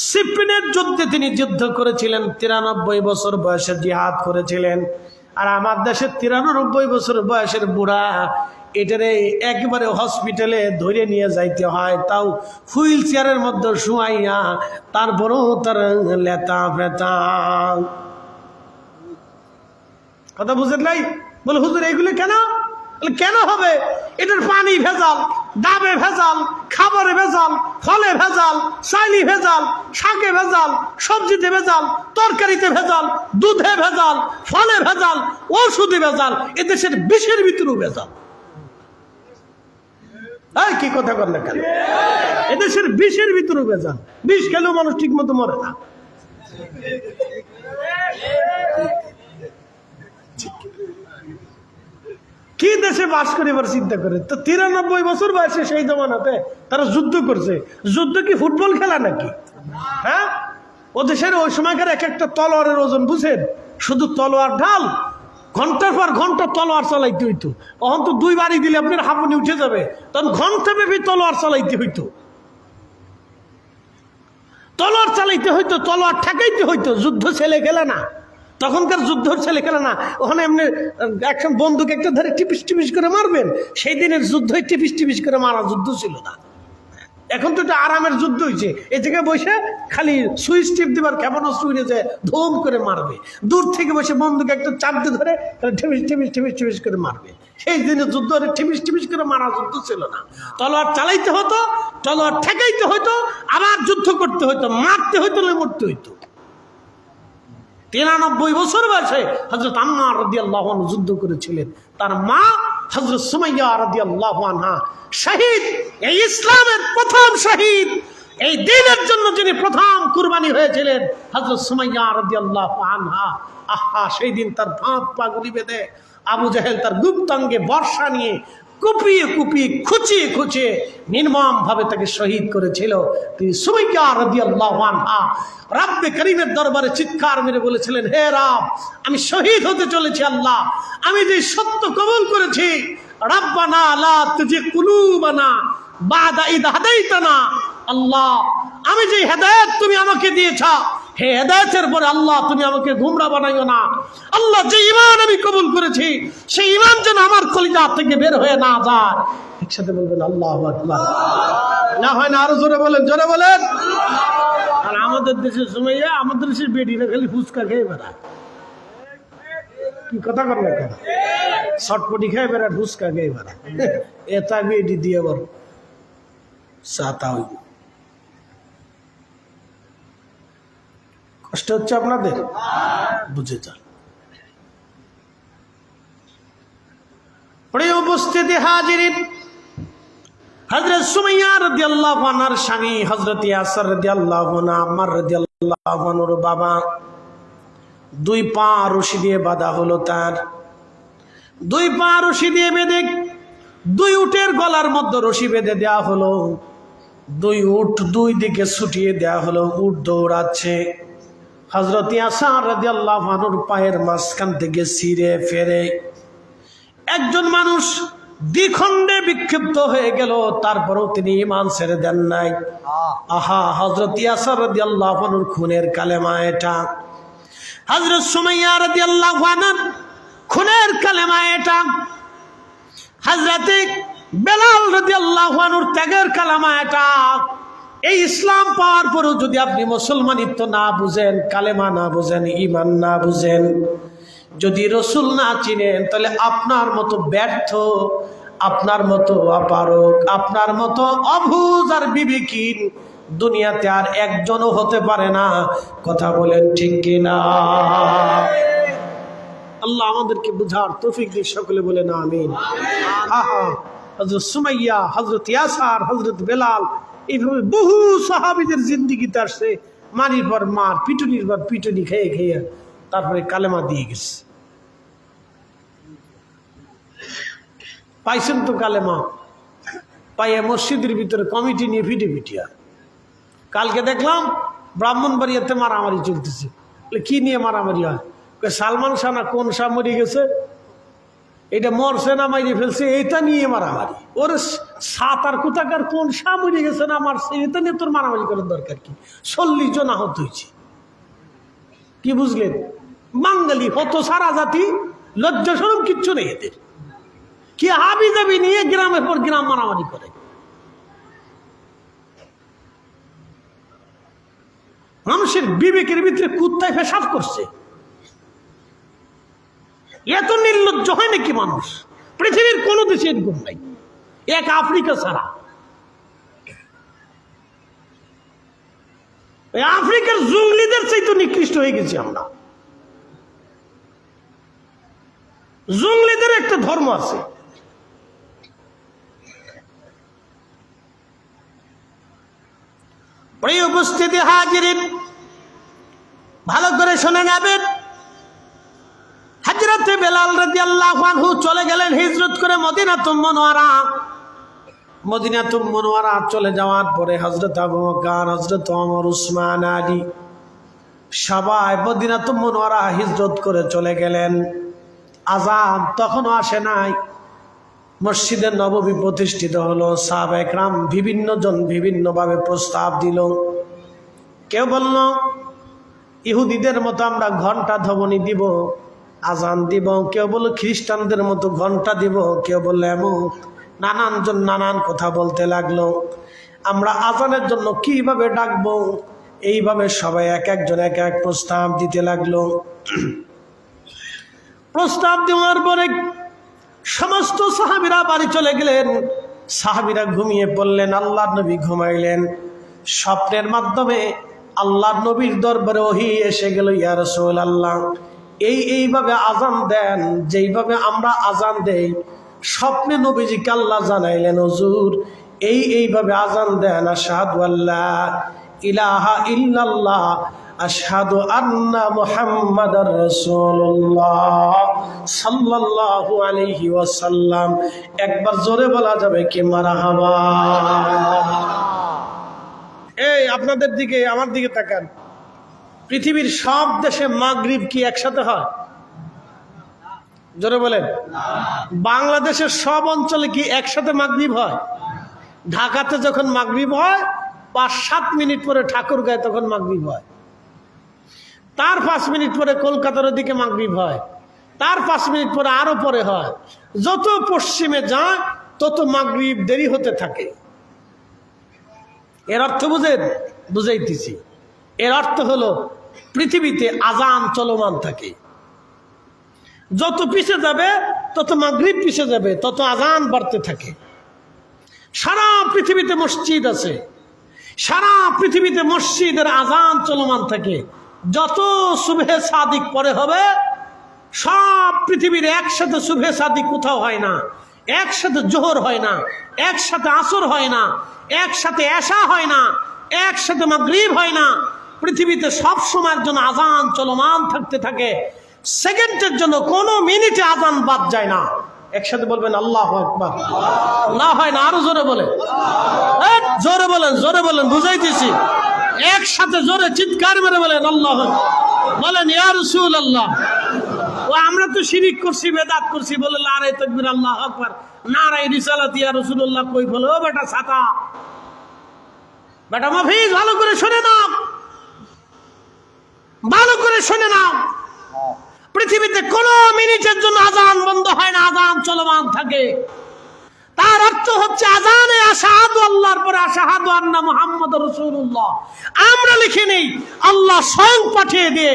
সিফিনের যুদ্ধে তিনি যুদ্ধ করেছিলেন, 93 বছর বয়সে জিহাদ করেছিলেন। আর আমার দেশে 93 বছর বয়সের বুড়া, এটারে একবারে হসপিটালে ধরে নিয়ে যাইতে হয়, তাও হুইল চেয়ারের মধ্যে শুয়াইয়া, তারপরেও তার লেতা ফেতা। কথা বুঝেন নাই? বলে হুজুর এগুলো কেন? কেন হবে? এটার পানি ভেজাল, ডাবে ভেজাল, খাবারে ভেজাল, ফলে ভেজাল, চাইলি ভেজাল, শাকে ভেজাল, সবজিতে ভেজাল, তরকারিতে ভেজাল, দুধে ভেজাল, ফলে ভেজাল, ওষুধে ভেজাল, এদেশের বিষের ভিতরেও ভেজাল। কি কথা কর না কেন? এদেশের বিষের ভিতরেও ভেজাল। বিষ খেলেও মানুষ ঠিক মতো মরে না। কি দেশে বাস করে এবার চিন্তা করে। তো 93 বছর বয়সে সেই জমানাতে তারা যুদ্ধ করছে। যুদ্ধ কি ফুটবল খেলা নাকি? হ্যাঁ, ও দেশের ওই সময়কার এক একটা তলোয়ারের ওজন বুঝেন, শুধু তলোয়ার ঢাল, ঘন্টার পর ঘন্টা তলোয়ার চালাইতে হইতো। তখন তো 2 বাড়ি দিলে আপনার হাঁপুনি উঠে যাবে, তখন ঘন্টা ব্যাপী তলোয়ার চালাইতে হইতো, তলোয়ার চালাইতে হইতো, তলোয়ার ঠেকাইতে হইতো। যুদ্ধ ছেলে খেলে না, তখনকার যুদ্ধ ছেলে খেলে না। ওখানে এমনি একজন বন্দুক একটা ধরে টিপিস টিপিস করে মারবেন, সেই দিনের যুদ্ধ টিপিস টিপিস করে মারা যুদ্ধ ছিল না। এখন তো এটা আরামের যুদ্ধ হয়েছে। এই জায়গায় বসে খালি সুইচ টিপ দিবার ক্ষেপণাস্ত্র উড়ে যায়, ধুম করে মারবে। দূর থেকে বসে বন্দুক একটা চাপতে ধরে টিপিস টিপিস টিপিস টিপিস করে মারবে। সেই দিনের যুদ্ধ টিপিস টিপিস করে মারা যুদ্ধ ছিল না। তলোয়ার চালাইতে হতো, তলোয়ার ঠেকাইতে হতো, আবার যুদ্ধ করতে হতো, মারতে হইতো, মরতে হইতো। 93 বছর বয়সে হযরত আম্মার রাদিয়াল্লাহু আনহা যুদ্ধ করেছিলেন। তার মা হযরত সুমাইয়া রাদিয়াল্লাহু আনহা শহীদ, এই ইসলামের প্রথম শহীদ, এই দ্বীনের জন্য যিনি প্রথম কুরবানি হয়েছিলেন হযরত সুমাইয়া রাদিয়াল্লাহু আনহা। আহা, সেই দিন তার ভাত পাগুলি বেঁধে আবু জাহেল তার গুপ্তাঙ্গে বর্ষা নিয়ে কুপিয়ে কুপিয়ে খুঁচিয়ে খুঁচিয়ে নির্মম ভাবে তাকে শহীদ করেছিল। তিনি সুমাইয়া রাদিয়াল্লাহু আনহা রব্বে করিমের দরবারে চিৎকার মেরে বলেছিলেন, হে রব, আমি শহীদ হতে চলেছি। আল্লাহ, আমি যে সত্য কবুল করেছি, রব্বানা লা তুজি কুলুবানা বাদা ইদ হাদাইতানা। আল্লাহ, আমি যে হেদায়েত তুমি আমাকে দিয়েছ, হে হেদায়েতের পরে আল্লাহ তুমি আমাকে গুমরা বানাইও না। আল্লাহ, যে ঈমান আমি কবুল করেছি, সেই ঈমান যেন আমার কলিজা থেকে বের হয়ে না যায়। একসাথে বলবেন আল্লাহু আকবার। না হয় না, আরো জোরে বলেন, জোরে বলেন। আর আমাদের দেশের সুমাইয়া, আমাদের দেশের বেটিরা খালি ফুচকা খেয়ে বেড়ায়। কি কথা করবে কেন? শটপটি খেয়ে বেড়ায়, ফুচকা খেয়ে বেড়ায়। এটা বেটি দিয়ে বড় চাতা হইব। কষ্ট হচ্ছে আপনাদের? বুঝে যান। প্রিয় উপস্থিতি হাজিরিন, হযরত সুমাইয়া রাদিয়াল্লাহু আনহার স্বামী হযরত ইয়াসর রাদিয়াল্লাহু আনহু, আম্মার রাদিয়াল্লাহু আনহুর বাবা, 2 পা রশি দিয়ে বাঁধা হলো। তার 2 পা রশি দিয়ে বেঁধে 2 উটের গলার মধ্যে রশি বেঁধে দেওয়া হলো। 2 উট 2 দিকে ছুটিয়ে দেওয়া হলো। উট দৌড়াচ্ছে। হযরত ইয়াসর রাদিয়াল্লাহু আনহুর পায়ের মাঝখান থেকে ছিঁড়ে ফেরে একজন মানুষ দ্বিখণ্ডে বিক্ষিপ্ত হয়ে গেল। তারপরেও তিনি ঈমান ছেড়ে দেন নাই। আহা, হযরত ইয়াসর রাদিয়াল্লাহু আনহুর খুনের কালেমা এটা। হযরত সুমাইয়া রাদিয়াল্লাহু আনহা খুনের কালেমা এটা। হযরত বেলাল রাদিয়াল্লাহু আনহুর ত্যাগের কালেমা এটা। এই ইসলাম পাওয়ার পরেও যদি আপনি মুসলমানিত্ব না বুঝেন, কালেমা না বুঝেন, ঈমান না বুঝেন, যদি রসুল না চিনেন, তাহলে আপনার মতো ব্যর্থ, আপনার মতো অপারক, আপনার মতো অবুঝ আর বিবেকহীন দুনিয়াতে আর একজনও হতে পারে না। কথা বলেন ঠিক কিনা? আল্লাহ আমাদেরকে বুঝার তৌফিক দিন, সকলে বলে না আমিন। আহা, হযরত সুমাইয়া, হযরত ইয়াসার, হযরত বেলাল, এইভাবে বহু সাহাবীদের জিন্দেগিতে আসছে মারির পর মার, পিটুনির পর পিটুনি খেয়ে খেয়ে তারপরে কালেমা দিয়ে গেছে। পাইছেন তো কালেমা, পাইয়া মসজিদের ভিতরে কমিটি নিয়ে ফিটে ফিটিয়া। কালকে দেখলাম ব্রাহ্মণবাড়িয়াতে মারামারি চলতেছে। কি নিয়ে মারামারি হয়? সালমান শাহ না কোন শাহ মরে গেছে, এটা মরছে না মাইরে ফেলছে, এটা নিয়ে মারামারি। ওর সাতার কোথাকার কোন শাহ মরে গেছে না মারছে, এটা নিয়ে তোর মারামারি করার দরকার কি? 40 জন আহত হয়েছে। কি বুঝলেন? বাঙালি হত সারা জাতি, লজ্জা শরম কিচ্ছু নেই এদের। কি হাবি জাবি নিয়ে গ্রামের পর গ্রাম মারামারি করে। মানুষের বিবেকের ভিতরে কুত্তায় পেশাব করছে। এত নির্লজ্জ হয় নাকি মানুষ? পৃথিবীর কোন দেশে এরকম নাই, এক আফ্রিকা ছাড়া। আফ্রিকার জঙ্গলিদের চাইতে নিকৃষ্ট হয়ে গেছি আমরা। জঙ্গলিদের একটা ধর্ম আছে। প্রিয় উপস্থিতি হাজিরিন, ভালো করে শুনে নেবেন। হযরত হযরতে বেলাল রাদিয়াল্লাহু আনহু চলে গেলেন হিজরত করে মদিনাতুল মুনাওয়ারা। মদিনাতুল মুনাওয়ারা চলে যাওয়ার পরে হযরত আবু বকর, হযরত ওমর, উসমান, আলী সবাই মদিনাতুল মুনাওয়ারা হিজরত করে চলে গেলেন। আযান তখনও আসে নাই। মসজিদে নববী প্রতিষ্ঠিত হলো। সাহাবায়ে কেরাম বিভিন্ন জন বিভিন্নভাবে প্রস্তাব দিল। কেউ বলল ইহুদিদের মতো আমরা ঘন্টা ধ্বনি দিব, আজান দিব। কেউ বলল খ্রিস্টানদের মতো ঘন্টা দিব। কেউ বলল এমুক। নানান জন নানান কথা বলতে লাগলো। আমরা আজানের জন্য কিভাবে ডাকবো, এইভাবে সবাই এক একজন এক এক প্রস্তাব দিতে লাগলো। প্রস্তাব দেওয়ার পরে সমস্ত সাহাবীরা বাড়ি চলে গেলেন। সাহাবীরা ঘুমিয়ে পড়লেন, আল্লাহর নবী ঘুমাইলেন। স্বপ্নের মাধ্যমে আল্লাহর নবীর দরবারে ওহী এসে গেল, ইয়া রাসূলুল্লাহ এইভাবে আজান দেন যেইভাবে আমরা আজান দেই। স্বপ্নে নবীজিকে আল্লাহ জানাইলেন, হুজুর এইভাবে আজান দেন, আশহাদু আল্লা ইলাহা ইল্লাল্লাহ আশহাদু আন্না মুহাম্মাদার রাসূলুল্লাহ সাল্লাল্লাহু আলাইহি ওয়াসাল্লাম। একবার জোরে বলা যাবে কি মারহাবা? এই আপনাদের দিকে আমার দিকে তাকান। পৃথিবীর সব দেশে মাগরিব কি একসাথে হয়? জোরে বলেন। বাংলাদেশের সব অঞ্চলে কি একসাথে মাগরিব হয়? ঢাকাতে যখন মাগরিব হয় ৫-৭ মিনিট পরে ঠাকুরগাঁয়ে তখন মাগরিব হয়। তার ৫ মিনিট পরে কলকাতার দিকে মাগরিব হয়। তার ৫ মিনিট পরে আরো পরে হয়। যত পশ্চিমে যায় তত মাগরিব দেরি হতে থাকে। এর অর্থ বুঝেন? বুঝাইতেছি। এর অর্থ হলো পৃথিবীতে আজান চলমান থাকে। যত পিছে যাবে তত মাগরিব পিছে যাবে, তত আজান বাড়তে থাকে। সারা পৃথিবীতে মসজিদ আছে, সারা পৃথিবীতে মসজিদের আজান চলমান থাকে। যত সুবহে সাদিক পরে হবে, সব পৃথিবীর একসাথে সুবহে সাদিক কোথাও হয় না, একসাথে জোহর হয় না, একসাথে আসর হয় না, একসাথে এশা হয় না, একসাথে মাগরিব হয় না। পৃথিবীতে সব সময়ের জন্য আজান চলমান থাকতে থাকে। সেকেন্ডের জন্য কোনো মিনিটে আজান বাদ যায় না। একসাথে বলবেন আল্লাহু আকবার। না হয় না, আরো জোরে বলেন, জোরে বলেন, জোরে বলেন, বুঝাইতেছি। একসাথে জোরে চিৎকার মেরে বলেন আল্লাহু আকবার। বলেন ইয়া রাসূলুল্লাহ। ও আমরা তো শিরিক করছি, বেদাত করছি, বলে নারায়ে তাকবীর আল্লাহু আকবার, নারায়ে রিসালাত ইয়া রাসূলুল্লাহ কই বলে। ও বেটা ছাতা, বেটা মাহফিজ, ভালো করে শুনে নাও, ভালো করে শুনে নাও। পৃথিবীতে কোনো মিনিটের জন্য আজান বন্ধ হয় না, আজান চলমান থাকে। তার অর্থ হচ্ছে আজানে আশহাদু আল্লাহর পরে আশহাদু আন্না মুহাম্মাদুর রাসূলুল্লাহ আমরা লিখে নেই, আল্লাহ স্বয়ং পাঠিয়ে দিয়ে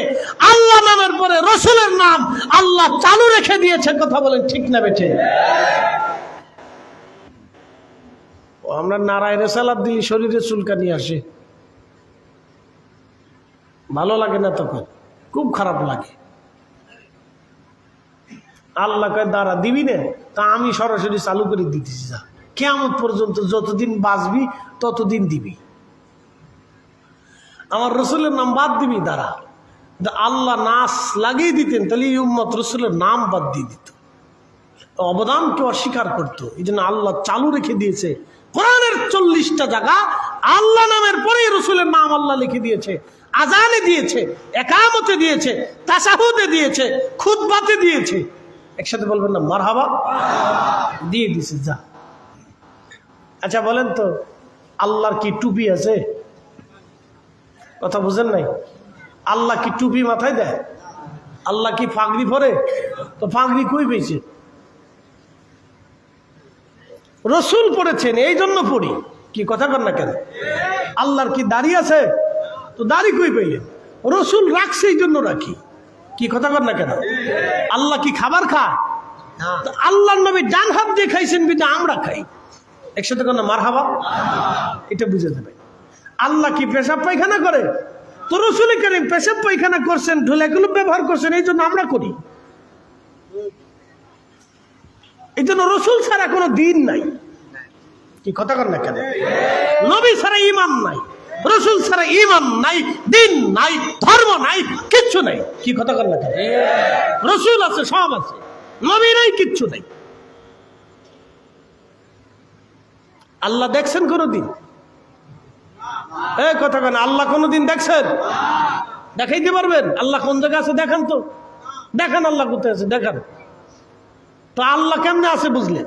আল্লাহ নামের পরে রসুলের নাম আল্লাহ চালু রেখে দিয়েছে। কথা বলেন ঠিক না বেঠে? আমরা নারায়ে রিসালাত দিলে শরীরে চুলকানি আসে, ভালো লাগে না, তখন খুব খারাপ লাগে। আল্লাহ কয় দাঁড়া, দিবি না? তা আমি সরাসরি চালু করে দিতেছি, যা কিয়ামত পর্যন্ত যতদিন বাঁচবি ততদিন দিবি। আমার রসুলের নাম বাদ দিবি, দাঁড়া। আল্লাহ নাস লাগিয়ে দিতেন, তাহলে এই উম্মত রসুলের নাম বাদ দিয়ে দিত, অবদানকে অস্বীকার করতো। এই জন্য আল্লাহ চালু রেখে দিয়েছে। কোরআনের 40টা জায়গা আল্লাহ নামের পরেই রসুলের নাম আল্লাহ লিখে দিয়েছে। আজানে দিয়েছে, একামতে দিয়েছে, তাশাহুদে দিয়েছে, খুতবাতে দিয়েছে। একসাথে বলবেন না মারহাবা? দিয়ে দিছে, যা। আচ্ছা বলেন তো, আল্লাহর কি টুপি আছে? কথা বুঝেন নাই? আল্লাহ কি টুপি মাথায় দেয়? আল্লাহ কি পাগড়ি পরে? তো পাগড়ি কই পেয়েছে? রসুল পড়েছেন, এই জন্য পড়ি। কি কথা কর না কেন? আল্লাহর কি দাড়ি আছে? তো দাড়ি কই পেলেন? রসুল রাখছে, এই জন্য রাখি। কি কথা কর না কেন? আল্লাহ কি খাবার খায়? আল্লাহর নবী ডান হাত দিয়ে খাইছেন, বিনা আমরা খাই। একসাথে কর না মারহাবা? এটা বুঝে যাবে। আল্লাহ কি পেশাব পায়খানা করে? তো রসুল করিম পেশাব পায়খানা করছেন, ঢোলাগুলো ব্যবহার করছেন, এই জন্য আমরা করি। এই জন্য রসুল ছাড়া কোনো দিন নাই। কি কথা কর না কেন? নবী ছাড়া ইমাম নাই, রসুল ছাড়া ঈমান নাই, দিন নাই, ধর্ম নাই, কিচ্ছু নাই। কি কথা কর না, রসুল আছে, সব আছে, নবী নাই, কিচ্ছু নাই। আল্লাহ দেখছেন কোনদিন? কথা কেন, আল্লাহ কোনদিন দেখছেন? দেখাইতে পারবেন আল্লাহ কোন জায়গায় আছে? দেখান তো, দেখান আল্লাহ কোথায় আছে, দেখান তো। আল্লাহ কেমনে আছে বুঝলেন?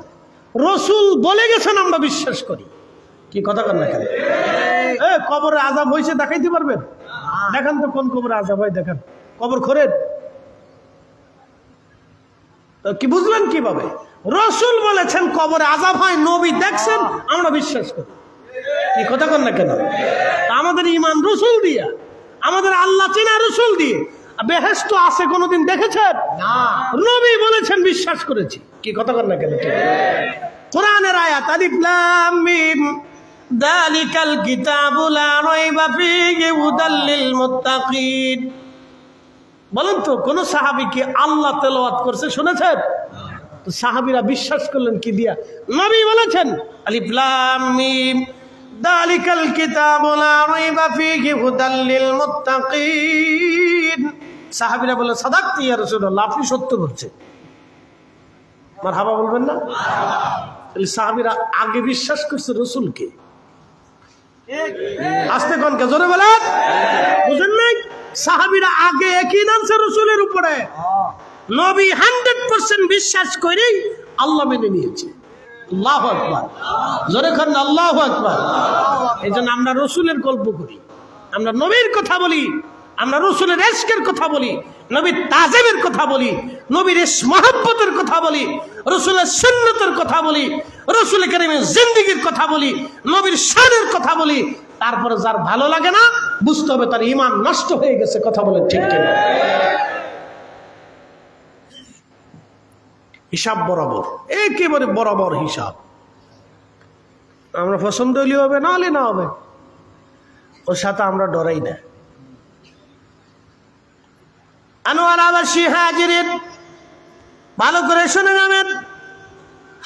রসুল বলে গেছেন, আমরা বিশ্বাস করি। কি কথা কেন? দেখান। কবরে আযাব হয়েছে, দেখাইতে পারবেন? দেখান তো, কোন কবরে আযাব হয় দেখান। কবর খোঁড়েন, কি বুঝলেন কিভাবে? রসুল বলেছেন কবরে আযাব হয়, নবী দেখছেন, আমরা বিশ্বাস করি। কি কথা কন না কেন? আমাদের ঈমান রসুল দিয়া, আমাদের আল্লাহ চেনা রসুল দিয়ে। বেহেশত আছে কোনদিন দেখেছেন? না। নবী বলেছেন, বিশ্বাস করেছি। কি কথা কন না কেন? কোরআনের আয়াত, আলিফ লাম মিম যালিকাল কিতাবু লা রাইবা ফীহি হুদাল লিল মুত্তাকিন। বলেন তো, কোন সাহাবী কি আল্লাহ তেলাওয়াত করছে শুনেছেন? তো সাহাবীরা বিশ্বাস করলেন কি দিয়া? নবী বলেছেন আলিফ লাম মিম যালিকাল কিতাবু লা রাইবা ফীহি হুদাল লিল মুত্তাকিন। সাহাবীরা বলে, সাদাকতি ইয়া রাসূলুল্লাহ, আপনি সত্য বলছেন। মারহাবা বলবেন না? তাহলে সাহাবীরা আগে বিশ্বাস করছে রসুলকে। আস্তে কোনকে জোরে বলেন, বুঝেন নাই? সাহাবীরা আগে একই নামছে রসুলের উপরে। নবী 100% বিশ্বাস করেই আল্লাহ মেনে নিয়েছে। আল্লাহু আকবার, জোরে খান আল্লাহু আকবার। এই জন্য আমরা রসুলের গল্প করি, আমরা নবীর কথা বলি, আমরা রসুলের ইশকের কথা বলি, নবীর তাজিমের কথা বলি, নবীর মহব্বতের কথা বলি, রসুলের সুন্নতের কথা বলি, রসুল কারীমের জিন্দেগির কথা বলি, নবীর শানের কথা বলি। তারপরে যার ভালো লাগে না, বুঝতে হবে তার ঈমান নষ্ট হয়ে গেছে। কথা বলে ঠিক কিনা? হিসাব বরাবর, একেবারে বরাবর হিসাব। আমরা পছন্দ হলে হবে, না হলে না হবে, ওর সাথে আমরা ডরাই না। আনোয়ার আবাসী হাজিরিন, ভালো করে শুনে যাবেন।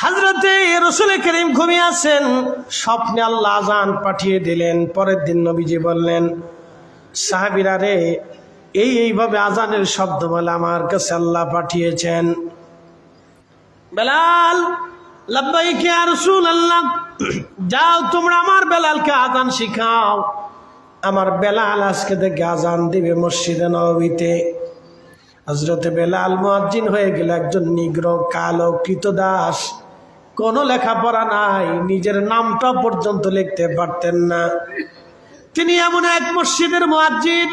হযরতে রাসূল করিম ঘুমিয়ে আছেন, স্বপ্নে আল্লাহ আযান পাঠিয়ে দিলেন। পরের দিন নবীজি বললেন, সাহাবীরা রে, এইভাবে আযানের শব্দ বলে আমার কাছে আল্লাহ পাঠিয়েছেন। বেলাল, লাব্বাইক ইয়া রাসূলুল্লাহ, যাও তোমরা আমার বেলালকে আযান শিখাও। আমার বেলাল আজকে থেকে আযান দিবে মসজিদে নববীতে। হযরতে বেলাল মুয়াজ্জিন হয়ে গেল, একজন নিগ্র কালো কৃতদাস, কোনো লেখাপড়া নাই, নিজের নামটা পর্যন্ত লিখতে পারতেন না। তিনি এমন এক মসজিদের মুয়াজ্জিন,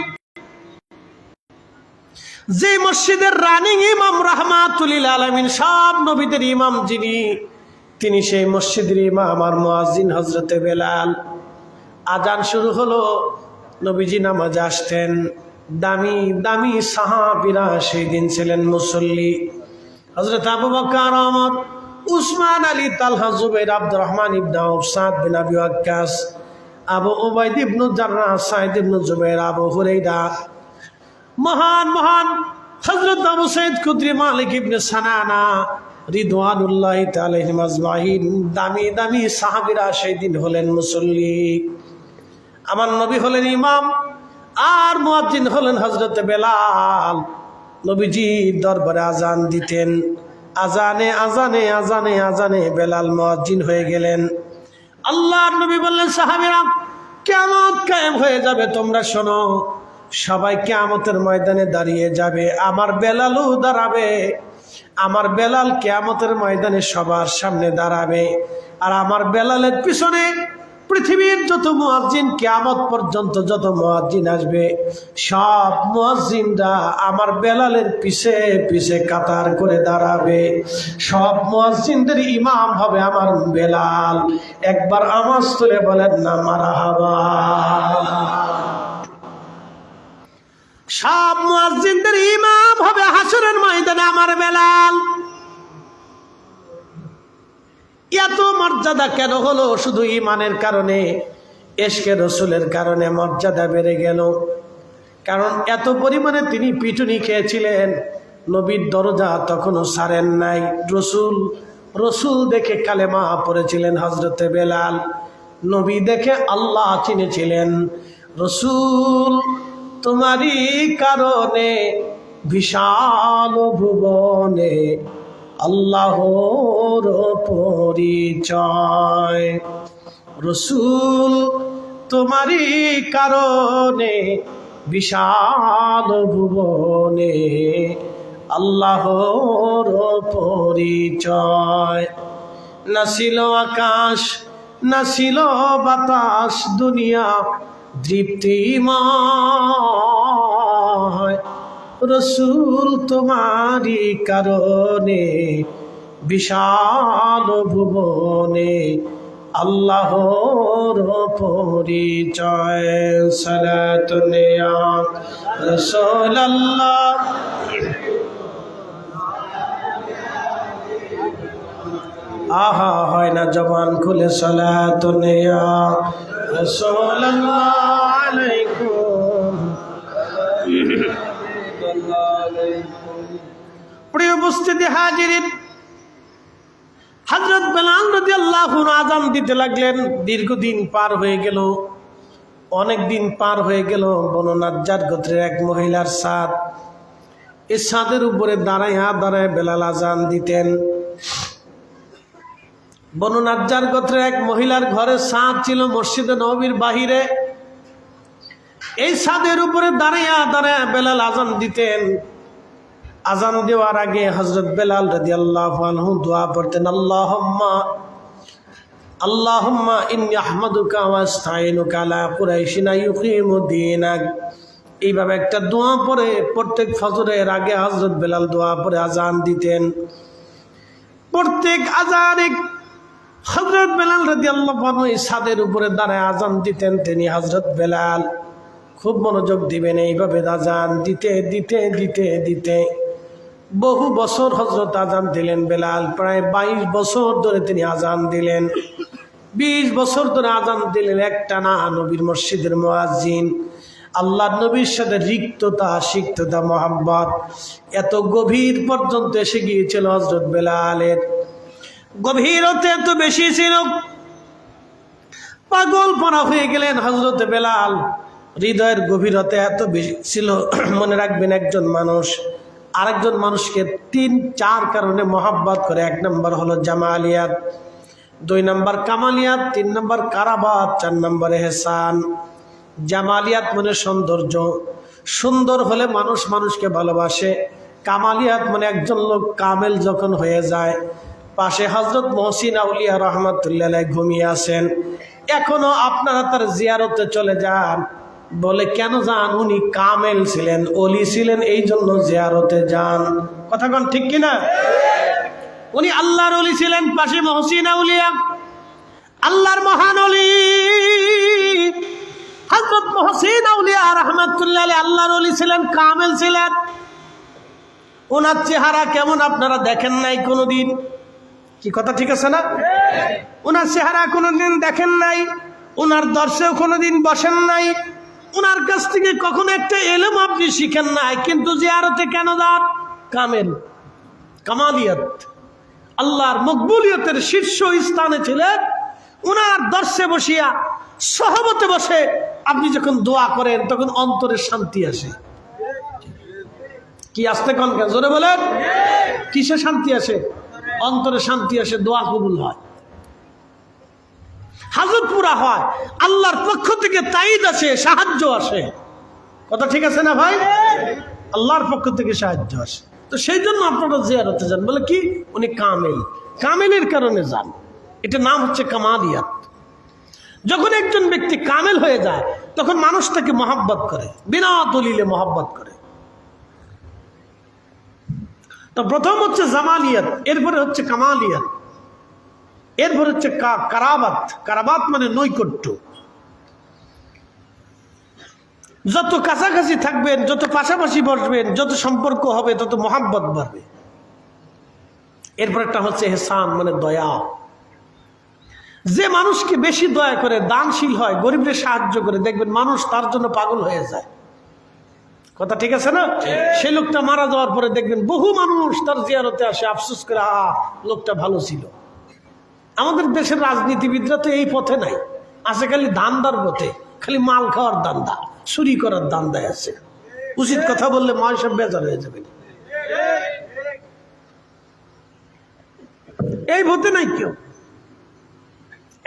যে মসজিদের রানিং ইমাম রাহমাতুল লিল আলামিন, সব নবীদের ইমাম যিনি, তিনি সেই মসজিদের ইমাম আর মুয়াজ্জিন হযরতে বেলাল। আযান শুরু হলো, নবীজি নামাজে আসতেন। দামি দামি সাহাবীরা সেই দিন ছিলেন মুসল্লি। হযরত আবু বকর, ওমর, উসমান, আলী, তালহা, জুবাইর, আব্দুর রহমান ইবনে আউফ, সাদ বিন আবি ওয়াক্কাস, আবু উবাইদ ইবনে জাররাহ, সাঈদ ইবনে জুবাইর, আবু হুরায়রা, মহান মহান হযরত আবু সাঈদ খুদরি, মালিক ইবনে সানানা, রিদওয়ানুল্লাহি তাআলা আলাইহিম আজমাইন। দামি দামি সাহাবীরা সেই দিন হলেন মুসল্লি। আমার নবী হলেন ইমাম, আর মুয়াজ্জিন হলেন হযরতে বেলাল। নবীজি দরবারে আযান দিতেন। আযানে আযানে আযানে আযানে বেলাল মুয়াজ্জিন হয়ে গেলেন। আল্লাহর নবী বললেন, সাহাবীরা, কিয়ামত কায়েম হয়ে যাবে, তোমরা শোনো। সবাই কিয়ামতের ময়দানে দাঁড়িয়ে যাবে, আমার বেলালও দাঁড়াবে। আমার বেলাল কিয়ামতের ময়দানে সবার সামনে দাঁড়াবে, আর আমার বেলালের পিছনে পৃথিবীর যত মুয়াজ্জিন, কিয়ামত পর্যন্ত যত মুয়াজ্জিন আসবে, সব মুয়াজ্জিনরা আমার বেলালের পিছে পিছে কাতার করে দাঁড়াবে। সব মুয়াজ্জিনদের ইমাম হবে আমার বেলাল। একবার আওয়াজ তুলে বলেন না মারহাবা। সব মুয়াজ্জিনদের ইমাম হবে হাসরের ময়দানে আমার বেলাল। এত মর্যাদা কেন হলো? শুধু ঈমানের কারণে, ইশকে রাসূলের কারণে মর্যাদা বেড়ে গেল। কারণ এত পরিমাণে তিনি পিটুনি খেয়েছিলেন, নবীর দরজা তখনও ছাড়েন নাই। রসুল দেখে কালেমা পড়েছিলেন হযরতে বেলাল। নবী দেখে আল্লাহ চিনেছিলেন। রসূল তোমারই কারণে বিশাল ভুবনে আল্লাহর পরিচয়। রসূল তোমারই কারণে বিশাল ভুবনে আল্লাহর পরিচয়। না ছিল আকাশ না ছিল বাতাস, দুনিয়া দীপ্তিময়। রসূল তোমারই কারণে বিশাল ভুবনে আল্লাহর পরিচয়। সালাতুন ইয়া রাসূলুল্লাহ আহা হয় না জবান খুলে সালাতুন ইয়া রাসূলুল্লাহ আলাইকুম। প্রিয় উপস্থিতি হাজিরিন, হযরত বেলাল রাদিয়াল্লাহু আনহু আযান দিতে লাগলেন। দীর্ঘদিন পার হয়ে গেল, অনেক দিন পার হয়ে গেল। বনু নাজ্জার গোত্রের এক মহিলার ছাদ, এই ছাদের উপরে দাঁড়াইয়া দাঁড়ায় বেলাল আযান দিতেন। বনু নাজ্জার গোত্রের এক মহিলার ঘরে ছাদ ছিল মসজিদে নববীর বাহিরে। এই ছাদের উপরে দাঁড়াইয়া দাঁড়ায় বেলাল আযান দিতেন। আযান দেওয়ার আগে হযরত বেলাল রাদিয়াল্লাহু আনহু দোয়া পড়তেন, আল্লাহুম্মা ইন্নী আহমাদুকা ওয়া আস্তাঈনুকা আলা কুরাইশিনা ইউকিমুদ্দীনাক। এইভাবে একটা দোয়া পড়ে প্রত্যেক ফজরের আগে হযরত বেলাল দোয়া পড়ে আযান দিতেন। প্রত্যেক আযানে হযরত বেলাল রাদিয়াল্লাহু আনহু এই ছাদের উপরে দাঁড়ায় আযান দিতেন। তিনি হযরত বেলাল খুব মনোযোগ দিবেন, এইভাবে আযান দিতে দিতে দিতে দিতে বহু বছর হযরত আযান দিলেন বেলাল। প্রায় 22 বছর ধরে তিনি আযান দিলেন। 20 বছর ধরে আযান দিলেন একটানা। নবীর মসজিদের মুয়াজ্জিন, আল্লাহর নবীর সাথে রিক্ততা, সিক্ততা, মহব্বত এত গভীর পর্যন্ত এসে গিয়েছিল হযরত বেলালের। গভীরতা এত বেশি ছিল, পাগল পারা হয়ে গেলেন হযরত বেলাল। হৃদয়ের গভীরতা এত বেশি ছিল। মনে রাখবেন, একজন মানুষ আরেকজন মানুষকে 3-4 কারণে মহব্বত করে। 1 নম্বর হলো জামালিয়াত, 2 নম্বর কামালিয়াত, 3 নম্বর কারাবাত, 4 নম্বর এহসান। জামালিয়াত মানে সৌন্দর্য, সুন্দর হলে মানুষ মানুষকে ভালোবাসে। কামালিয়াত মানে একজন লোক কামেল যখন হয়ে যায়। পাশে হযরত মহসিন আউলিয়া রহমাতুল্লাহ আলাইহি ঘুমিয়ে আছেন, এখনো আপনারা তার জিয়ারতে চলে যান। বলে কেন যান? উনি কামেল ছিলেন, ওলি ছিলেন, এই জন্য জিয়ারতে যান। কথা কোন ঠিক কিনা? উনি আল্লাহর ওলি ছিলেন। পাশে মহসিন আউলিয়া, আল্লাহর মহান ওলি হযরত মহসিন আউলিয়া রাহমাতুল্লাহ আলাইহি আল্লাহর ওলি ছিলেন, কামেল ছিলেন। ওনার চেহারা কেমন আপনারা দেখেন নাই কোনোদিন? কি কথা ঠিক আছে না? ওনার চেহারা কোনোদিন দেখেন নাই, ওনার দর্শেও কোনোদিন বসেন নাই, ওনার কাছ থেকে কখনো একটা ইলম আপনি শিখেন নাই, কিন্তু জিয়ারতে কেন যান? কামেল, কামালিয়াত, আল্লাহর মকবুলিয়তের শীর্ষ স্থানে ছিলেন। ওনার দর্শে বসিয়া, সহবতে বসে আপনি যখন দোয়া করেন তখন অন্তরে শান্তি আসে। কি আসতে কোন কেন জোরে বলেন? কিসে শান্তি আসে? অন্তরে শান্তি আসে, দোয়া কবুল হয়, হাজত পুরা হয়, আল্লাহর পক্ষ থেকে তাইদ আসে, সাহায্য আসে। কথা ঠিক আছে না ভাই? আল্লাহর পক্ষ থেকে সাহায্য আসে। তো সেই জন্য আপনারা জিয়ারতে যান। বলে কি? উনি কামেল, কামেলের কারণে যান। এটা নাম হচ্ছে কামালিয়াত। যখন একজন ব্যক্তি কামেল হয়ে যায় তখন মানুষ তাকে মহব্বত করে, বিনা দলিলে মহব্বত করে। তো প্রথম হচ্ছে জামালিয়াত, এরপরে হচ্ছে কামালিয়াত, এরপর হচ্ছে কারাবাত। কারাবাত মানে নৈকট্য। যত কাছাকাছি থাকবেন, যত পাশাপাশি বসবেন, যত সম্পর্ক হবে, তত মহাব্বত বাড়বে। এরপর একটা হচ্ছে এহসান মানে দয়া। যে মানুষকে বেশি দয়া করে, দানশীল হয়, গরিবদের সাহায্য করে, দেখবেন মানুষ তার জন্য পাগল হয়ে যায়। কথা ঠিক আছে না? সেই লোকটা মারা যাওয়ার পরে দেখবেন বহু মানুষ তার জিয়ারতে আসে, আফসোস করে লোকটা ভালো ছিল। আমাদের দেশের রাজনীতিবিদরা তো এই পথে নাই, আছে খালি ধান্দার পথে, খালি মাল খাওয়ার দান্দা, চুরি করার দান্দায় আছে। উচিত কথা বললে মা সব বেজার হয়ে যাবে। এই পথে নাই কেউ।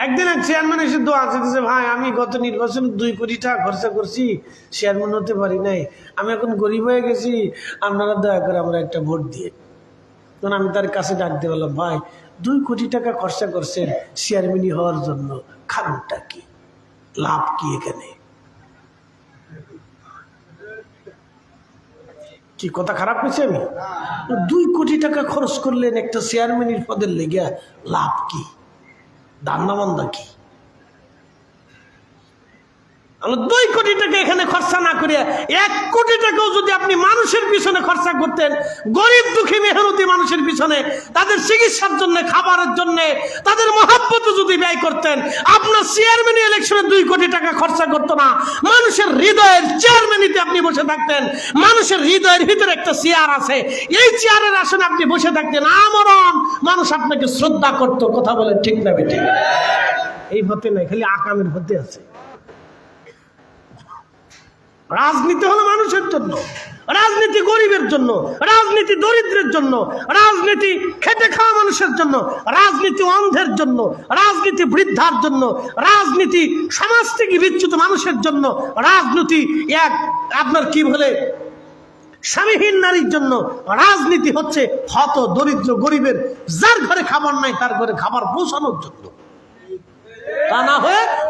একদিন এক চেয়ারম্যান এসে দোয়া চেয়েছে, ভাই আমি গত নির্বাচনে 2 কোটি টাকা খরচা করছি, চেয়ারম্যান হতে পারি নাই, আমি এখন গরিব হয়ে গেছি, আপনারা দয়া করে আমরা একটা ভোট দিয়ে। তখন আমি তার কাছে ডাকতে বললাম, ভাই 2 কোটি টাকা খরচা করছেন চেয়ারম্যানই হওয়ার জন্য, খানটা কি, লাভ কি এখানে? কি কথা খারাপ হয়েছে? আমি 2 কোটি টাকা খরচ করলেন একটা চেয়ারম্যানের পদের লেগে, লাভ কি, দান্নাবান্দা কি? 2 কোটি টাকা এখানে খরচা না করে 1 কোটি টাকাও যদি আপনি মানুষের পিছনে খরচা করতেন, গরিব দুঃখী মেহনতি মানুষের পিছনে, তাদের চিকিৎসার জন্য, খাবারের জন্য, তাদের মহাব্বত যদি ব্যয় করতেন, আপনার চেয়ারম্যান ইলেকশনে 2 কোটি টাকা খরচা করতো না। মানুষের হৃদয়ের চেয়ারম্যানিতে আপনি বসে থাকতেন। মানুষের হৃদয়ের ভিতরে একটা চেয়ার আছে, এই চেয়ারের আসনে আপনি বসে থাকতেন, আমরণ মানুষ আপনাকে শ্রদ্ধা করতো। কথা বলেন ঠিক না বেঠিক? এই হতে নাই, খালি আকামের হতে আছে। রাজনীতি হলো মানুষের জন্য, রাজনীতি গরিবের জন্য, রাজনীতি দরিদ্রের জন্য, রাজনীতি খেটে খাওয়া মানুষের জন্য, রাজনীতি অন্ধের জন্য, রাজনীতি বৃদ্ধার জন্য, রাজনীতি সমাজ থেকে বিচ্যুত মানুষের জন্য, রাজনীতি আপনার কি বলে স্বামীহীন নারীর জন্য, রাজনীতি হচ্ছে হত দরিদ্র গরিবের, যার ঘরে খাবার নাই তার ঘরে খাবার পৌঁছানোর জন্য। তা না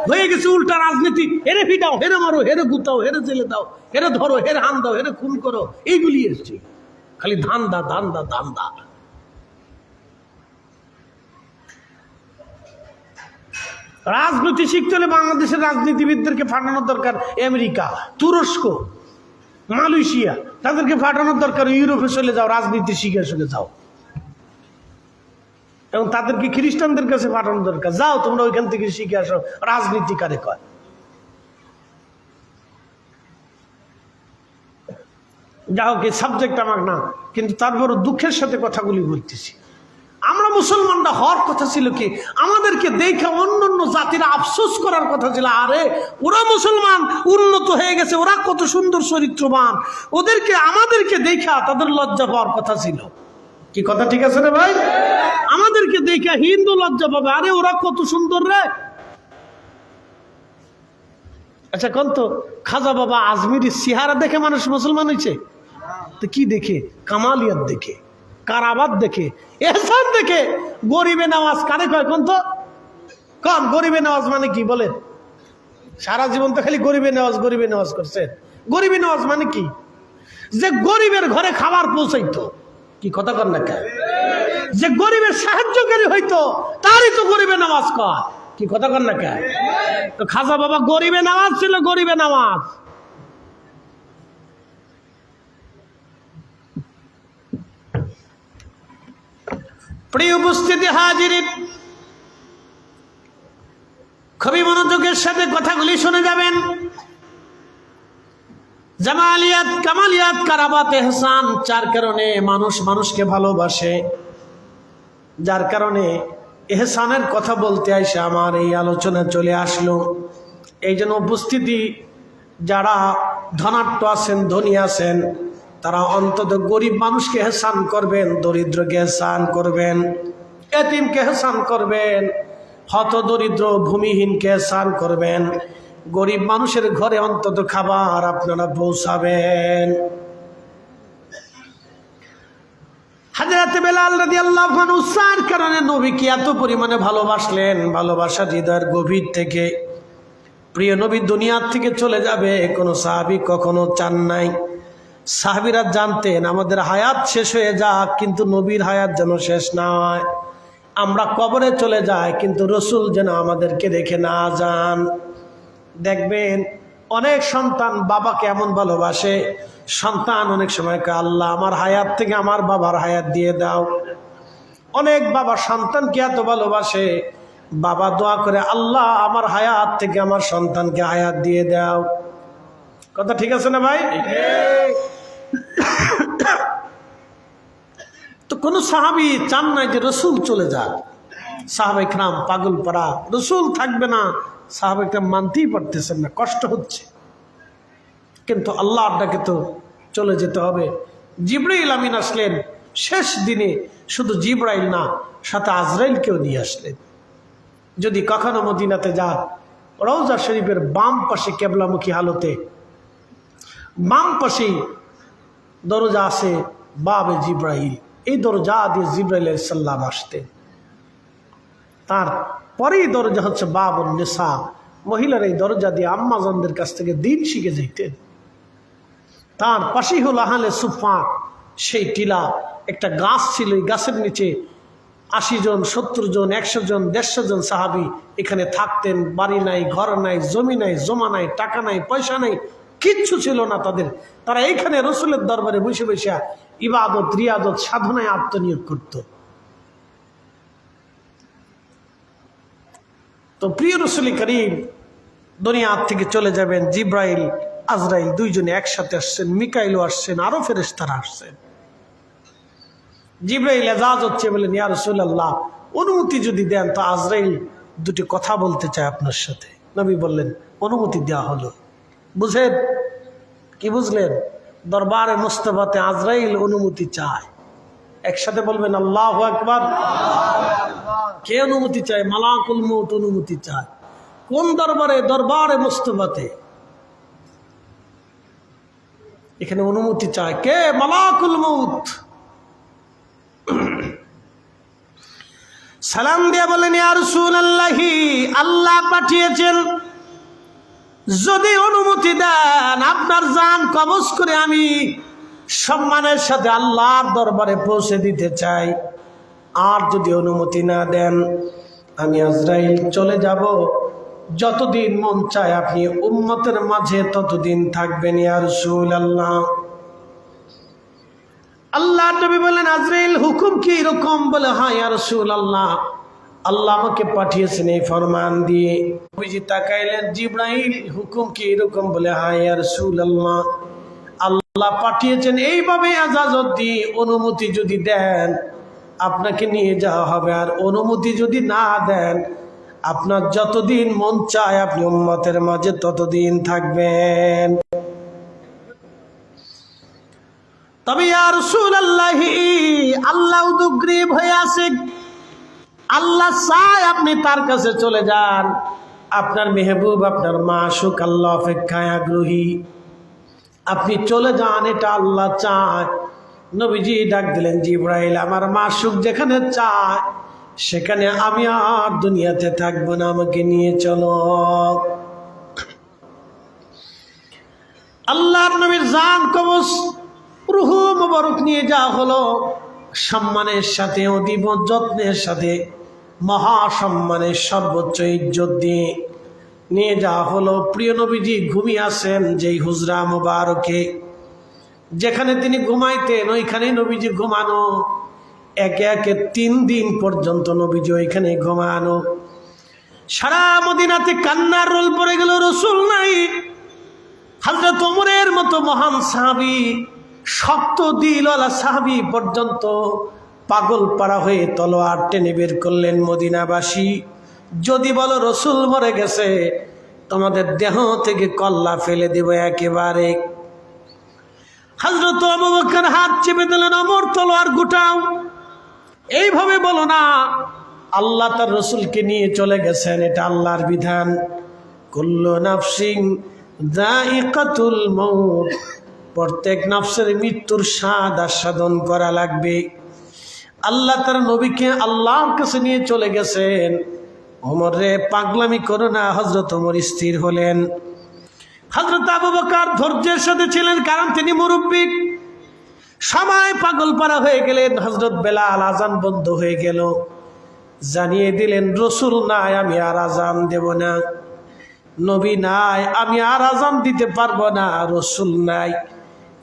হয়ে গেছে উল্টা রাজনীতি, হেরে ফিটাও, হেরে মারো, হেরে গুতাও, হেরে জেলে দাও, হেরে ধরো, হেরে হান দাও, হেরে খুন করো, এইগুলি এসছে। খালি ধান্দা ধান্দা ধান্দা। রাজনীতি শিখতে হলে বাংলাদেশের রাজনীতিবিদদেরকে পাঠানোর দরকার আমেরিকা, তুরস্ক, মালয়েশিয়া, তাদেরকে পাঠানোর দরকার। ইউরোপে চলে যাও, রাজনীতি শিখে শিখে যাও। এবং তাদেরকে খ্রিস্টানদের কাছে পাঠানো দরকার, যাও তোমরা ওইখান থেকে শিখে আসো রাজনীতি কারে কয়। যা হোক, এই সাবজেক্ট আমার না, কিন্তু তারপরও দুঃখের সাথে কথাগুলি বলতেছি। আমরা মুসলমানরা হওয়ার কথা ছিল কি, আমাদেরকে দেখে অন্যান্য জাতিরা আফসোস করার কথা ছিল, আরে ওরা মুসলমান উন্নত হয়ে গেছে, ওরা কত সুন্দর চরিত্রবান, আমাদেরকে দেখা তাদের লজ্জা পাওয়ার কথা ছিল। কি কথা ঠিক আছে রে ভাই? আমাদেরকে দেখে হিন্দু লজ্জা পাবে, আরে ওরা কত সুন্দর রে। আচ্ছা কোন তো খাজা বাবা আজমিরি চেহারা দেখে মানুষ মুসলমান হয়েছে? তো কি দেখে? কামালিয়াত দেখে, কারাবাত দেখে, এহসান দেখে। গরিবে নামাজ কারে কয় কোন তো? কোন গরিবে নামাজ মানে কি বলেন? সারা জীবন তো খালি গরিবে নামাজ করছেন। গরিবে নামাজ মানে কি? যে গরিবের ঘরে খাবার পৌঁছাইতো। কি কথা কর না কেন? যে গরিবের সাহায্যকারী হইতো তারই তো গরিবে নামাজ কয়। কি কথা কর না কেন? তো খাজা বাবা গরিবে নামাজ ছিল, গরিবে নামাজ। প্রিয় উপস্থিতি হাজিরিন, খুবই মনোযোগের সাথে কথাগুলি শুনে যাবেন। জামালিয়াত, কামালিয়াত, কারাবাত, এহসান, 4 কারণে মানুষ মানুষকে ভালোবাসে। যার কারণে এহসানের কথা বলতে আইসা আমার এই আলোচনা চলে আসলো। এই জন্য উপস্থিতি যারা ধনাঢ্য আছেন, ধনী আছেন, তারা অন্তত গরিব মানুষকে এহসান করবেন, দরিদ্রকে এহসান করবেন, এতিমকে এহসান করবেন, হত দরিদ্র ভূমিহীনকে এহসান করবেন। গরিব মানুষের ঘরে অন্তত খাবার আপনারা পৌঁছাবেন। হযরত বেলাল রাদিয়াল্লাহু আনহু যার কারণে নবীকে এত পরিমাণে ভালোবাসলেন, ভালোবাসা হৃদয়ের গভীর থেকে। প্রিয় নবী দুনিয়ার থেকে চলে যাবে কোন সাহাবী কখনো চান নাই। সাহাবীরা জানতেন আমাদের হায়াত শেষ হয়ে যাক, কিন্তু নবীর হায়াত যেন শেষ না হয়। আমরা কবরে চলে যাই, কিন্তু রসুল যেন আমাদেরকে রেখে না যান। দেখবেন অনেক সন্তান বাবাকে এমন ভালোবাসে, সন্তান অনেক সময় কয় আল্লাহ আমার হায়াত থেকে আমার বাবার হায়াত দিয়ে দাও। অনেক বাবা সন্তানকে এত ভালোবাসে, বাবা দোয়া করে আল্লাহ আমার হায়াত থেকে আমার সন্তানকে হায়াত দিয়ে দাও। কথা ঠিক আছে না ভাই? তো কোন সাহাবী চান নাই যে রসুল চলে যাক। সাহাবায়ে কেরাম পাগল পারা, রসুল থাকবে না, সাহাবাটা মানতেই পারতেছেন না, কষ্ট হচ্ছে, কিন্তু আল্লাহর ডাকে তো চলে যেতে হবে। জিবরাইল আমিন আসলেন শেষ দিনে, শুধু জিবরাইল না, সাথে আজরাইলকেও নিয়ে আসলেন। যদি কখনো মদিনাতে যান, রওজা শরীফের বাম পাশে কেবলামুখী হালতে বাম পাশেই দরজা আছে বাবে জিব্রাইল, এই দরজা দিয়ে জিব্রাইল আলাইহিস সালাম আসতেন। তার পরেই দরজা হচ্ছে বাবুন নিসা, মহিলার এই দরজা দিয়ে আম্মাজানদের কাছ থেকে দিন শিখে যেতেন। তার পাশেই হলো আহলে সুফা, সেই টিলা, একটা গাছ ছিল, এই গাছের নিচে 80 জন, 70 জন, 100 জন, 150 জন সাহাবি এখানে থাকতেন। বাড়ি নাই, ঘর নাই, জমি নাই, জমা নাই, টাকা নাই, পয়সা নাই, কিচ্ছু ছিল না তাদের। তারা এইখানে রসুলের দরবারে বসে বসে ইবাদত, রিয়াদত, সাধনায় আত্মনিয়োগ করত। তো প্রিয় রসুল করিম দুনিয়ার থেকে চলে যাবেন, জিব্রাইল আজরাইল দুইজনে একসাথে আসছেন, মিকাইলও আসছেন, আরো ফেরেশতারা আসছেন। জিব্রাইল এজাজ হচ্ছে, বলেন ইয়া রাসূলুল্লাহ, অনুমতি যদি দেন তো আজরাইল দুটি কথা বলতে চায় আপনার সাথে। নবী বললেন অনুমতি দেওয়া হলো। বুঝেন কি বুঝলেন? দরবারে মুস্তাফাতে আজরাইল অনুমতি চায়। একসাথে বলবেন আল্লাহু আকবার। কে অনুমতি চায়? মালাকুল মউত অনুমতি চায়। কোন দরবারে? দরবারে মুস্তাফাতে। এখানে অনুমতি চায় কে? মালাকুল মউত। সালাম দিয়ে বলেন ইয়া রাসূলুল্লাহ, আল্লাহ পাঠিয়েছেন, যদি অনুমতি দেন আপনার জান কবজ করে আমি সম্মানের সাথে আল্লাহর দরবারে পৌঁছে দিতে চাই। আর যদি অনুমতি না দেন আমি আজরাইল চলে যাব। যতদিন মন চায় আপনি উম্মতের মাঝে ততদিন থাকবেন ইয়া রাসূলুল্লাহ। আল্লাহ নবী বলেন আজরাইল হুকুম কি এরকম? বলে হ্যাঁ ইয়া রাসূলুল্লাহ, আল্লাহ আমাকে পাঠিয়েছেন এই ফরমান দিয়ে। নবীজি তাকাইলেন, জিবরাইল হুকুম কি এরকম? বলে হ্যাঁ ইয়া রাসূলুল্লাহ, আল্লাহ পাঠিয়েছেন এইভাবে ইজাজত দিয়ে, অনুমতি যদি দেন আপনাকে নিয়ে যাওয়া হবে, আর অনুমতি যদি না দেন আপনার যতদিন মন চায় আপনি উম্মতের মাঝে ততদিন থাকবেন। তবে ইয়া রাসূলুল্লাহ, আল্লাহ উদ্গ্রীব হয়ে আছে, আল্লাহ চায় আপনি তার কাছে চলে যান। আপনার মেহবুব, আপনার মাশউক আল্লাহ অপেক্ষায় আগ্রহী, আপনি চলে যান, এটা আল্লাহ চায়। নবীজি ডাক দিলেন, জিবরাইল আমার মাশউক যেখানে চায় সেখানে আমি আর দুনিয়াতে থাকবো না, আমাকে নিয়ে চলো। আল্লাহর নবীর জান কবজ রূহ মুবারক নিয়ে যাওয়া হলো, সম্মানের সাথে, অতীব যত্নের সাথে, মহাসম্মানের সর্বোচ্চ ইজ্জত দিয়ে নিয়ে যাওয়া হলো। প্রিয় নবীজি ঘুমিয়ে আছেন যেই হুজরা মুবারকে, যেখানে তিনি ঘুমাইতেন ওইখানে নবীজি ঘুমানো। একে একে 3 দিন পর্যন্ত নবীজি ওইখানে ঘুমানো। সারা মদিনাতে কান্নার রোল পড়ে গেল, রসুল নাই। হযরত ওমরের মতো মহান সাহাবী, শক্ত দিলওয়ালা সাহাবী পর্যন্ত পাগল পাড়া হয়ে তলোয়ার টেনে বের করলেন মদিনাবাসী, যদি বলো রসুল মরে গেছে তোমাদের দেহ থেকে কল্লা ফেলে দেব একেবারে। হযরত আবু বকর হাত চেপে দিলেন, ওমর তলোয়ার গুটাও। এইভাবে বলো না, আল্লাহ তার রসুলকে নিয়ে চলে গেছেন, এটা আল্লাহর বিধান। কুল্লু নাফসিন যায়িকাতুল মউত, প্রত্যেক নফসের মৃত্যুর স্বাদ আস্বাদন করা লাগবে। আল্লাহ তার নবীকে আল্লাহর কাছে নিয়ে চলে গেছেন। ওমর রে পাগলামি করো না। হযরত ওমর স্থির হলেন। হযরত আবু বকর ধৈর্যের সাথে ছিলেন, কারণ তিনি মুরব্বি। সবাই পাগল পাড়া হয়ে গেলেন। হযরত বেলাল আজান বন্ধ হয়ে গেল, জানিয়ে দিলেন রসুল নাই, আমি আর আজান দেব না। নবী নাই, আমি আর আজান দিতে পারবো না। রসুল নাই,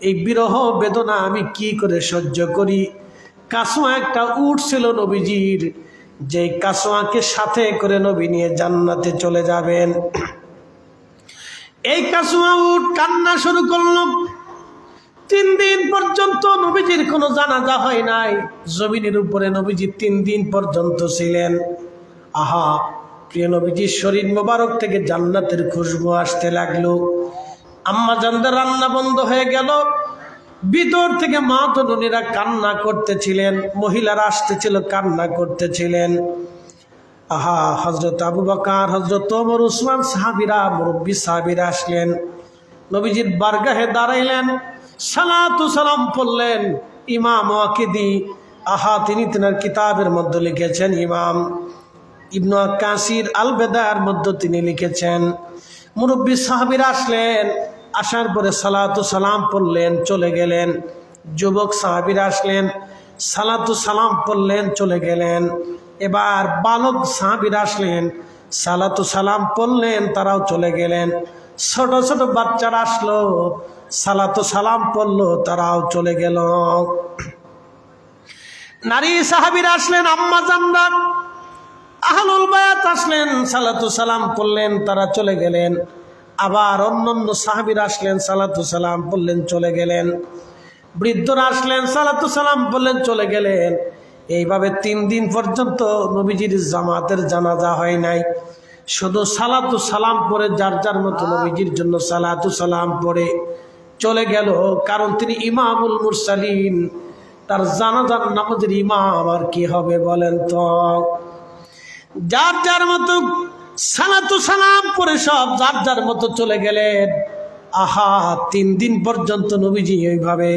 এই বিরহ বেদনা আমি কি করে সহ্য করি। কাসোয়া একটা উট ছিল নবীজির, যে কাসোয়াকে সাথে করে নবী নিয়ে জান্নাতে চলে যাবেন। এই কাসোয়া উট কান্না শুরু করলো। 3 দিন পর্যন্ত নবীজির কোনো জানাজা হয় নাই। জমিনের উপরে নবীজি 3 দিন পর্যন্ত ছিলেন। আহা, প্রিয় নবীজির শরীর মোবারক থেকে জান্নাতের খুশবু আসতে লাগলো। আম্মা জানদের রান্না বন্ধ হয়ে গেল। ভিতর থেকে মা তরুণীরা কান্না করতেছিলেন, মহিলারা আসতেছিল কান্না করতেছিলেন। আহা, হযরত আবু বকর, হযরত ওমর, উসমান সাহাবীরা, মুরব্বী সাহাবীরা আসলেন, নবীজির বারগাহে দাঁড়াইলেন, সালাতু সালাম পড়লেন। ইমাম ওয়াকিদি, আহা, তিনি তেনার কিতাবের মধ্যে লিখেছেন, ইমাম ইবনু কাসির আল বেদার মধ্যে তিনি লিখেছেন, মুরব্বী সাহাবীরা আসলেন, আসার পরে সালাতু সালাম পড়লেন, চলে গেলেন। যুবক সাহাবীরা আসলেন, সালাতু সালাম পড়লেন, চলে গেলেন। এবার বালক সাহাবীরা আসলেন, সালাতু সালাম পড়লেন, তারাও চলে গেলেন। ছোট ছোট বাচ্চারা আসলো, সালাতু সালাম পড়লো, তারাও চলে গেল। নারী সাহাবীরা আসলেন, আম্মা জানরা, আহলুল বায়াত আসলেন, সালাতু সালাম পড়লেন, তারা চলে গেলেন। আবার অন্যান্য সাহাবীরা আসলেন, সালাতু সালাম পড়লেন, চলে গেলেন। বৃদ্ধরা আসলেন, সালাতু সালাম পড়লেন, চলে গেলেন। এইভাবে 3 দিন পর্যন্ত নবীজির জামাতের জানাজা হয় নাই। শুধু সালাতু সালাম পড়ে যার যার মতো নবীজির জন্য সালাতু সালাম পড়ে চলে গেল। কারণ তিনি ইমামুল মুরসালিন, তার জানাজার নামাজের ইমাম আর কি হবে বলেন তো। যার যার মতো সালাতু সালাম পড়ে সব যার যার মতো চলে গেলেন। আহা, 3 দিন পর্যন্ত নবীজি এইভাবে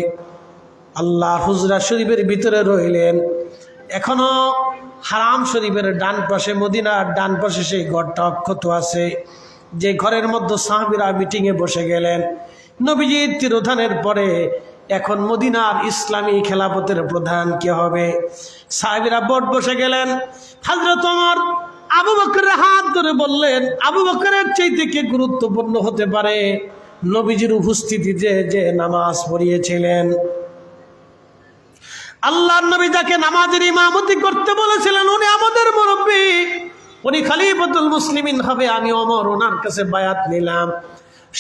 আল্লাহ হুজরা শরীফের ভিতরে রইলেন। এখনো হারাম শরীফের ডান পাশে, মদিনার ডান পাশে সেই ঘরটা অক্ষত আছে, যে ঘরের মধ্যে সাহাবীরা মিটিংয়ে বসে গেলেন। নবীজির তিরোধানের পরে এখন মদিনার ইসলামী খেলাফতের প্রধান কে হবে? সাহাবীরা বোর্ড বসে গেলেন। হযরত ওমর আবু বকরের হাত ধরে বললেন, আবু বকরের চাইতে কে গুরুত্বপূর্ণ হতে পারে? নবীজির উপস্থিতিতে যে নামাজ পড়িয়েছিলেন, আল্লাহর নবী যাকে নামাজের ইমামতি করতে বলেছিলেন, উনি আমাদের মুরব্বী, উনি খলিফাতুল মুসলিমিন হবে। আমি ওমর ওনার কাছে বায়াত নিলাম।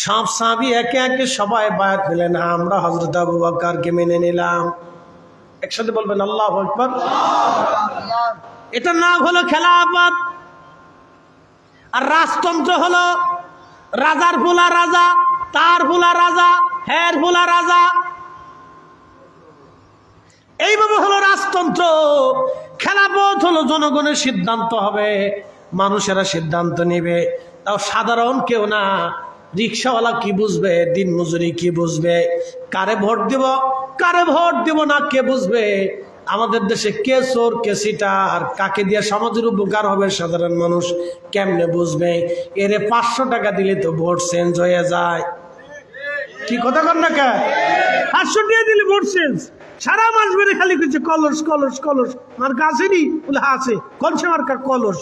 সব সাহাবী একে একে সবাই বায়াত নিলেন। আমরা হযরত আবু বকরকে মেনে নিলাম। একসাথে বলবেন আল্লাহু আকবার। এটা না হলো খেলাফত, আর রাজতন্ত্র হলো রাজার ফুলা রাজা, তার ফুলা রাজা, হের ফুলা রাজা। এইভাবে হলো রাজতন্ত্র। খেলাফত হলো জনগণের সিদ্ধান্ত হবে, মানুষেরা সিদ্ধান্ত নেবে। তাও সাধারণ কেউ না। রিক্সাওয়ালা কি বুঝবে, দিন মজুরি কি বুঝবে, কারে ভোট দিব কারে ভোট দিব না কে বুঝবে? আমাদের দেশে কে চোর কে সিটার, কাকে দিয়ে সমাজের উপকার হবে সাধারণ মানুষ কেমনে বুঝবে? এরে 500 টাকা দিলে তো ভোট চেঞ্জ হয়ে যায়। কি কথা কর না কে? 500 টাকা দিলে ভোট চেঞ্জ। সারা মাস বেড়ে খালি কিছু কলস কলস কলস। মার্কা আসেনি বলে আছে, কলসে মার্কা কলস,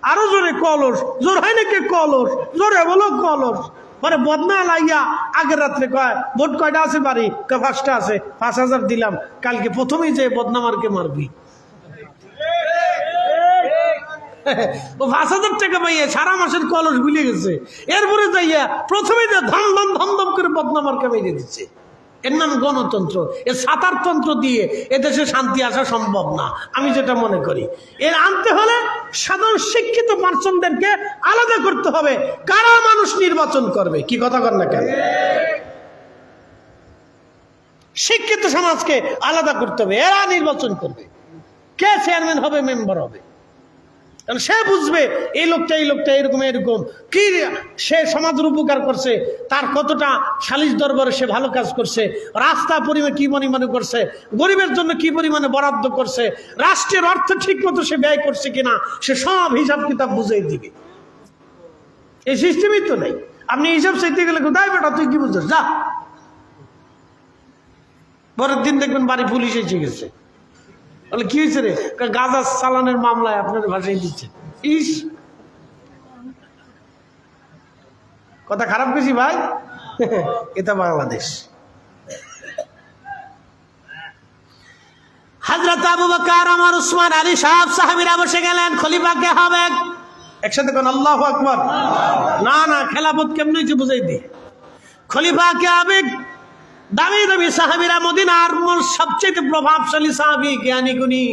আরো জোরে কলস, জোর হয় নাকি কলস, জোরে বলো কলস। পরে বদনা লাইয়া আগের রাত্রে কয় ভোট কয়টা আছে বাড়ি? 5টা আছে, 5000 দিলাম, কালকে প্রথমেই যে বদনামারকে মারবি। ও 5000 টাকা পাইয়া সারা মাসের কলস ভুলে গেছে। এরপরে যাইয়া প্রথমেই যে ধম ধম ধম ধম করে বদনামারকে মেরে দিচ্ছে। এর নাম গণতন্ত্র। এর সাতারতন্ত্র দিয়ে এদেশে শান্তি আসা সম্ভব না, আমি যেটা মনে করি। এর আনতে হলে সাধারণ শিক্ষিত পার্সনদেরকে আলাদা করতে হবে। কারা মানুষ নির্বাচন করবে? কি কথা কর না কেন? শিক্ষিত সমাজকে আলাদা করতে হবে, এরা নির্বাচন করবে। কে চেয়ারম্যান হবে, মেম্বার হবে, কারণ সে বুঝবে এই লোকটা এরকম এরকম কি, সে সমাজের উপকার করছে, তার কতটা সালিশ দরবারে সে ভালো কাজ করছে, রাস্তা পরিমাণে কি পরিমাণে করছে, গরিবের জন্য কি পরিমাণে বরাদ্দ করছে, রাষ্ট্রের অর্থ ঠিক মতো সে ব্যয় করছে কিনা, সে সব হিসাব কিতাব বুঝিয়ে দিবে। এই সিস্টেমই তো নেই। আপনি হিসাব চাইতে গেলে কোথায় বেটা তুই কি বুঝছিস, যা। পরের দিন দেখবেন বাড়ি পুলিশ এসে গেছে। বলে কি হয়েছে রে? গাঁজা চালানের মামলায় আপনার ভাষায় দিচ্ছে। ইস, কথা খারাপ গেছি ভাই। এটা বাংলাদেশ। হযরত আবু বকর, ওমর, উসমান, আলী সব সাহাবীরা বসে গেলেন। খলিফা কে হবে? একসাথে কোন আল্লাহু আকবার। না না, খেলাফত কেমন হয়েছে বুঝাই দি। খলিফা কে হবে? দামি দামি সাহাবীরা, মদিনার সবচেয়ে প্রভাবশালী সাহাবী, জ্ঞানী গুণী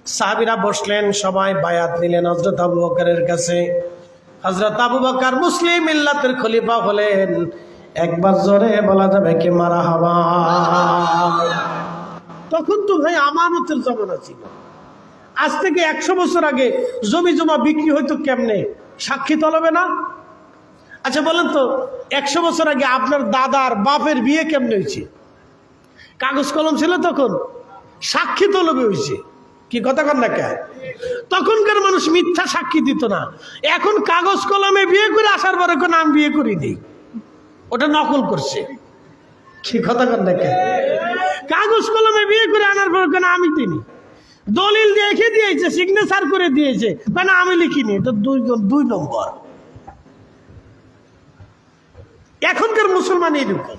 সাহাবীরা বসলেন, সবাই বায়াত নিলেন হযরত আবু বকরের কাছে। হযরত আবু বকর মুসলিম মিল্লাতের খলিফা হলেন। একবার জোরে বলা যাবে কি মারহাবা। তখন তো ভাই আমানতের জমানা ছিল। আজ থেকে 100 বছর আগে জমি জমা বিক্রি হইতো কেমনে? সাক্ষী তলবে না? আচ্ছা বলেন তো, 100 বছর আগে আপনার দাদার বাপের বিয়ে কেমনে হয়েছে? কাগজ কলম ছিল তখন? সাক্ষী তলবে হয়েছে। কি কথা কন না কে? তখনকার মানুষ মিথ্যা সাক্ষী দিত না। এখন কাগজ কলমে বিয়ে করে আসার পরে কোন আমি বিয়ে করি দিই, ওটা নকল করছে। কি কথা কন না কে? কাগজ কলমে বিয়ে করে আনার পরে কোন আমি দিইনি, দলিল দেখে দিয়েছে, সিগনেচার করে দিয়েছে, মানে আমি লিখিনি। এটা দুই নম্বর। এখনকার মুসলমান এরকম।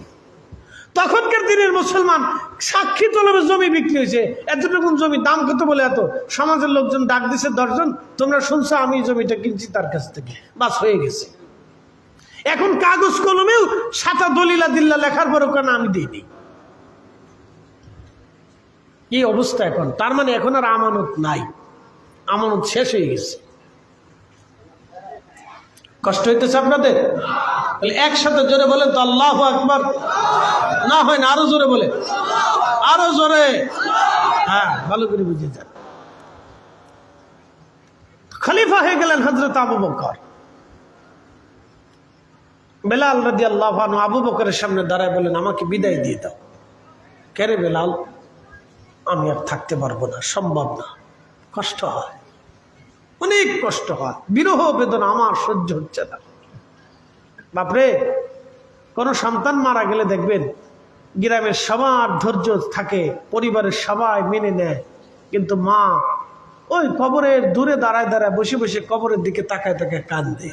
তখনকার দিনের মুসলমান সাক্ষী তলবে জমি বিক্রি হয়েছে। এতটুকু জমি দাম কত বলে এত, সমাজের লোকজন ডাক দিছে 10 জন, তোমরা শুনছো আমি জমিটা কিনছি তার কাছ থেকে, বাস হয়ে গেছে। এখন কাগজ কলমেও সাতা দলিলা দিল্লা লেখার পরে কেন আমি দিইনি। কি অবস্থা এখন? তার মানে এখন আর আমানত নাই, আমানত শেষ হয়ে গেছে। কষ্ট হইতেছে আপনাদের? একসাথে জোরে বলেন তো আল্লাহু আকবার। না হয় না, আরো জোরে বলে, আরো জোরে। হ্যাঁ, ভালো করে বুঝে যান। খলিফা হয়ে গেলেন হযরত আবু বকর। বেলাল রাদিয়াল্লাহু আনহু আবু বকরের সামনে দাঁড়ায় বলেন, আমাকে বিদায় দিয়ে দাও। কে রে বেলাল? আমি আর থাকতে পারবো না, সম্ভব না, কষ্ট হয়, অনেক কষ্ট হয়, বিরহ বেদনা আমার সহ্য হচ্ছে না। বাপরে, কোন সন্তান মারা গেলে দেখবেন গ্রামের সবার ধৈর্য থাকে, পরিবারের সবাই মেনে নেয়, কিন্তু মা ওই কবরের দূরে দাঁড়ায় দাঁড়ায় বসে বসে কবরের দিকে তাকায় তাকায় কান্দে।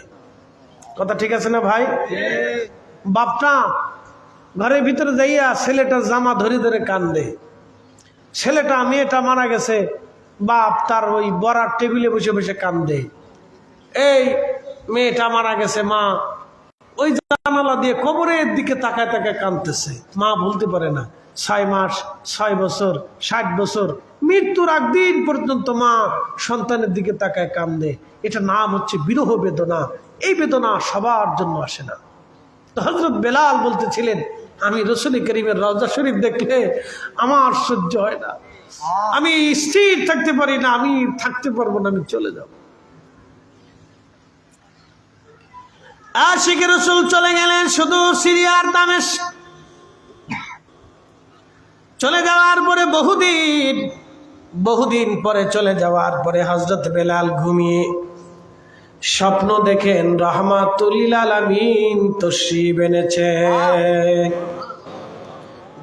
কথা ঠিক আছে না ভাই? বাপটা ঘরের ভিতরে যাইয়া ছেলেটার জামা ধরে ধরে কান্দে। ছেলেটা মেয়েটা মারা গেছে, বাপ তার ওই বড়ার টেবিলে বসে বসে কান্দে। এই মেয়েটা মারা গেছে, মা ওই জানালা দিয়ে কবরের দিকে তাকায় তাকায় কাঁদতেছে। মা বলতে পারে না, 6 মাস, 6 বছর, 60 বছর, মৃত্যুর একদিন পর্যন্ত মা সন্তানের দিকে তাকায় কান্দে। এটা নাম হচ্ছে বিরহ বেদনা। এই বেদনা সবার জন্য আসে না। তো হযরত বেলাল বলতেছিলেন, আমি রাসূল করিমের রওজা শরীফ দেখলে আমার সহ্য হয় না, আমি স্থির থাকতে পারি না, আমি থাকতে পারবো না, আমি চলে যাব। আশিক রাসূল চলে গেলেন সুদূর সিরিয়ার দামেস্ক। চলে যাওয়ার পরে বহুদিন পরে চলে যাওয়ার পরে হযরত বেলাল ঘুমিয়ে স্বপ্ন দেখেন রাহমাতুল লিল আলামিন তশরীফ এনেছে।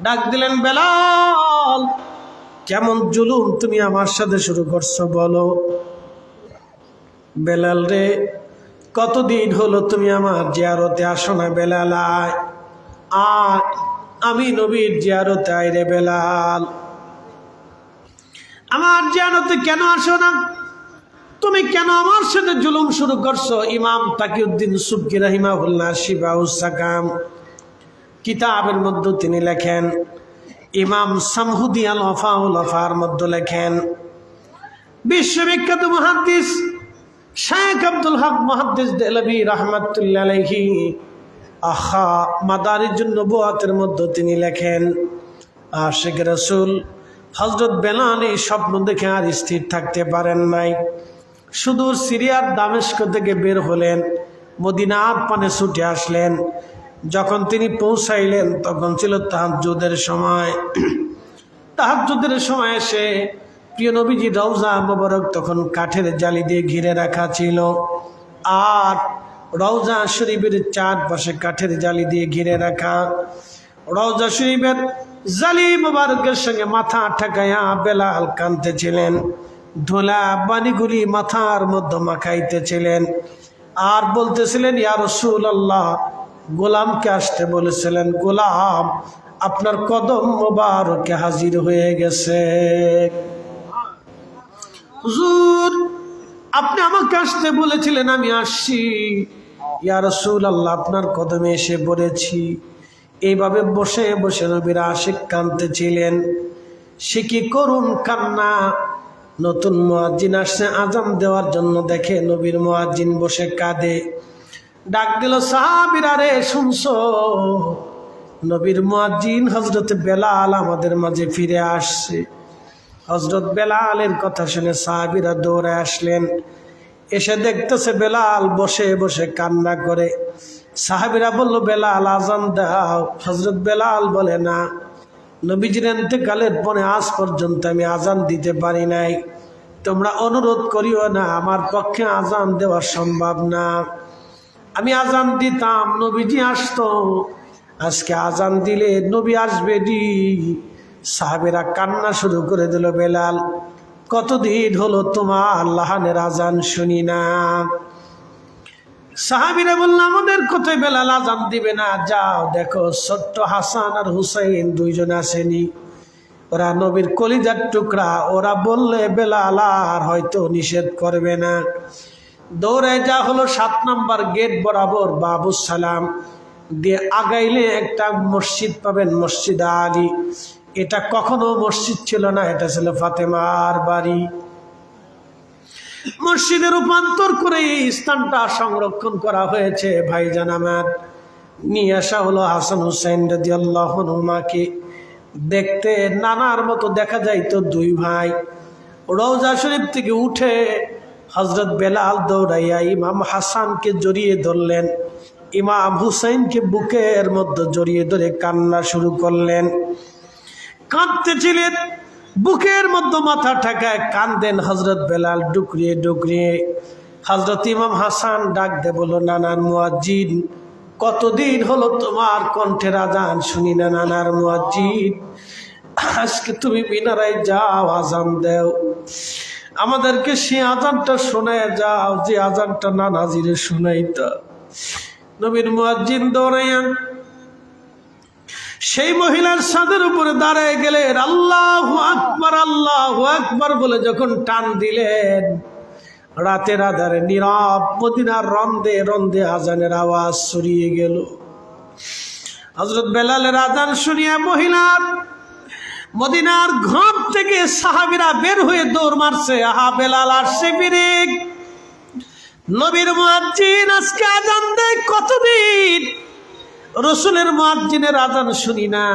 ডাক দিলেন, বেলাল কেমন জুলুম তুমি আমার সাথে শুরু করছো বলো। বেলাল রে, কতদিন হলো তুমি আমার জিয়ারতে আসো না। বেলাল আয়, আমি নবীর জিয়ারতে আই রে বেলাল। আমার জিয়ারতে কেন আসো না? তুমি কেন আমার সাথে জুলুম শুরু করছো? ইমাম তাকিউদ্দিন সুবকি রাহিমাহুল্লাহ শিফাউস সাকাম কিতাবের মধ্যে তিনি লেখেন, ইমাম সামহুদি আল ওয়াফাউল ওয়াফার মধ্যে লেখেন, বিশ্ববিখ্যাত মুহাদ্দিস শেখ আব্দুল হক মুহাদ্দিস দেহলভী রাহমাতুল্লাহ আলাইহি আখা মাদারিজুন নবুয়াতের মধ্যে তিনি লেখেন, আশিক রাসূল হযরত বেলাল এই স্বপ্ন দেখে আর স্থির থাকতে পারেন নাই। সুদূর সিরিয়ার দামেস্ক থেকে বের হলেন, মদিনার পানে ছুটে আসলেন। যখন তিনি পৌঁছাইলেন তখন ছিল তাহাজ্জুদের সময়। তাহাজ্জুদের সময় এসে প্রিয় নবীজি রওজা মোবারক তখন কাঠের জালি দিয়ে ঘিরে রাখা ছিল, আর রওজা শরীফের চারপাশে কাঠের জালি দিয়ে ঘিরে রাখা। রওজা শরীফের জালি মোবারকের সঙ্গে মাথা ঠেকাইয়া বেলাল কাঁদতেছিলেন, ধুলা পানিগুলি মাথার মধ্যে মাখাইতেছিলেন, আর বলতেছিলেন, ইয়া রাসূলুল্লাহ, গোলামকে আসতে বলেছিলেন, গোলাম আপনার কদম মোবারকে হাজির হয়ে গেছে। হুজুর, আপনি আমাকে আসতে বলেছিলেন, আমি আসছি। ইয়া রাসূলুল্লাহ, আপনার কদমে এসে পড়েছি। এইভাবে বসে বসে নবীর আশিক কাঁদতেছিলেন। সে কি করুন কান্না, নতুন মুয়াজ্জিন আসছে আজান দেওয়ার জন্য, দেখে নবীর মুয়াজ্জিন বসে কাঁদে। ডাক দিল, সাহাবীরা রে শুনছো, নবীর মুয়াজ্জিন হযরত বেলাল আমাদের মাঝে ফিরে আসছে। হযরত বেলালের কথা শুনে সাহাবীরা দৌড়ে আসলেন। এসে দেখতেছে বেলাল বসে বসে কান্না করে। সাহাবীরা বলল, বেলাল আজান দাও। হযরত বেলাল বলে, না, নবীজির ইন্তেকালের পরে আজ পর্যন্ত আমি আজান দিতে পারি নাই, তোমরা অনুরোধ করিও না, আমার পক্ষে আজান দেওয়া সম্ভব না। আমি আজান দিতাম, নবীজি আসতো, আজকে আজান দিলে নবী আসবে জি। সাহাবীরা কান্না শুরু করে দিল, বেলাল কতদিন হলো তোমার লাহানের আজান শুনি না। সাহাবীরা বলল, আমাদের কোথায় বেলাল আজান দিবে না, যাও দেখো ছোট্ট হাসান আর হুসাইন দুইজন আসেনি, ওরা নবীর কলিজার টুকরা, ওরা বললে বেলাল আর হয়তো নিষেধ করবে না। দৌড়ে যা হলো 7 নম্বর গেট বরাবর বাবু সালাম দিয়ে আগাইলে একটা মসজিদ পাবেন, মসজিদ আলী। এটা কখনো মসজিদ ছিল না, এটা ছিল ফাতেমার বাড়ি। মসজিদে রূপান্তর করে এই স্থানটা সংরক্ষণ করা হয়েছে। ভাইজান আমার, নিয়ে আসা হলো হাসান হুসাইন রাদিয়াল্লাহু আনহুমাকে। দেখতে নানার মতো দেখা যাইতো দুই ভাই। রওজা শরীফ থেকে উঠে হযরত বেলাল দৌড়াইয়া ইমাম হাসানকে জড়িয়ে ধরলেন, ইমাম হুসাইনকে বুকের মধ্যে জড়িয়ে ধরে কান্না শুরু করলেন। কাঁদতেছিলেন, বুকের মধ্যে মাথা ঠেকায় কান্দেন হযরত বেলাল ডুকরিয়ে ডুকরিয়ে। হযরত ইমাম হাসান ডাক দে বলল, নানার মুয়াজ্জিন, কতদিন হলো তোমার কণ্ঠের আজান শুনি না। নানার মুয়াজ্জিন, আজকে তুমি মিনারায় যাও, আজান দেও, আমাদেরকে সে আজানটা শোনায় যাও যে আজানটা নানাজিরে শোনাইতা। নবীর মুয়াজ্জিন দৌড়াইয়া সেই মহিলার ছাদের উপরে দাঁড়ায় গেলেন। আল্লাহু আকবার, আল্লাহু আকবার বলে যখন টান দিলেন, রাতের আধারে নীরব মদিনার রন্দে রন্দে আজানের আওয়াজ ছড়িয়ে গেল। হযরত বেলালের আজান শুনিয়া মহিলার মদিনার ঘর থেকে সাহাবীরা বের হয়ে দৌড় মারছে, আহা বেলাল আসছে ফিরে। নবীর মুয়াজ্জিন আজকে আজান দেয়, কতদিন রসুলের মুয়াজ্জিনের আজান শুনি না।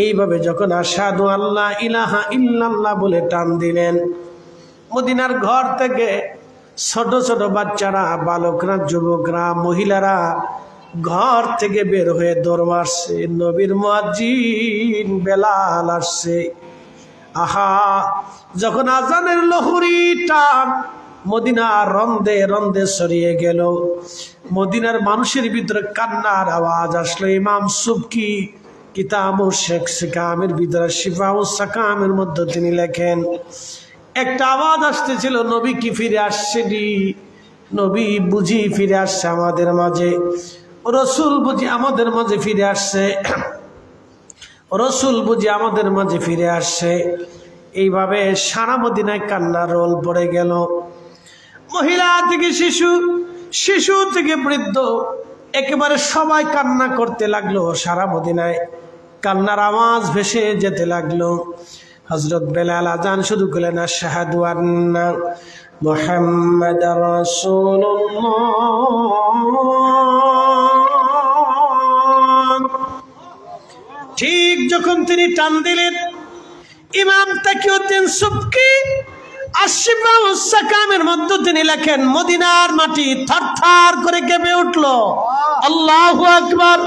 এইভাবে যখন আশহাদু আল্লা ইলাহা ইল্লাল্লাহ বলে টান দিলেন, মদিনার ঘর থেকে ছোট ছোট বাচ্চারা, বালকরা, যুবকরা, মহিলারা ঘর থেকে বের হয়ে দৌড় মারছে, নবীর মুয়াজ্জিন বেলাল আসছে। আহা, যখন আজানের লহরী টান মদিনার রন্দে রন্দে ছড়িয়ে গেল, মদিনার মানুষের ভিতরে কান্নার আওয়াজ আসলো। ইমাম সুবকি কিতাবু শেখ সিকামের ভিতরে শিফাউস সাকামের মধ্যে তিনি লেখেন, একটা আওয়াজ আসতেছিল, নবী কি ফিরে আসছেনি, নবী বুঝি ফিরে আসছে আমাদের মাঝে, রসুল বুঝি আমাদের মাঝে ফিরে আসছে, রসুল বুঝি আমাদের মাঝে ফিরে আসছে। এইভাবে সারা মদিনায় কান্নার রোল পড়ে গেল। মহিলা থেকে শিশু, শিশু থেকে বৃদ্ধ, একেবারে সবাই কান্না করতে লাগলো। সারা মদিনায় কান্নার আওয়াজ ভেসে যেতে লাগলো। হযরত বেলাল আজান শুরু করলেন, আশহাদু আন্না মুহাম্মাদার রাসূলুল্লাহ। ঠিক যখন তিনি টান দিলেন, ইমাম তাকিউদ্দিন সুবকি আশফাউস সাকামের মধ্যে তিনি লেখেন, মদিনার মাটি থরথর করে কেঁপে উঠল। আল্লাহু আকবার,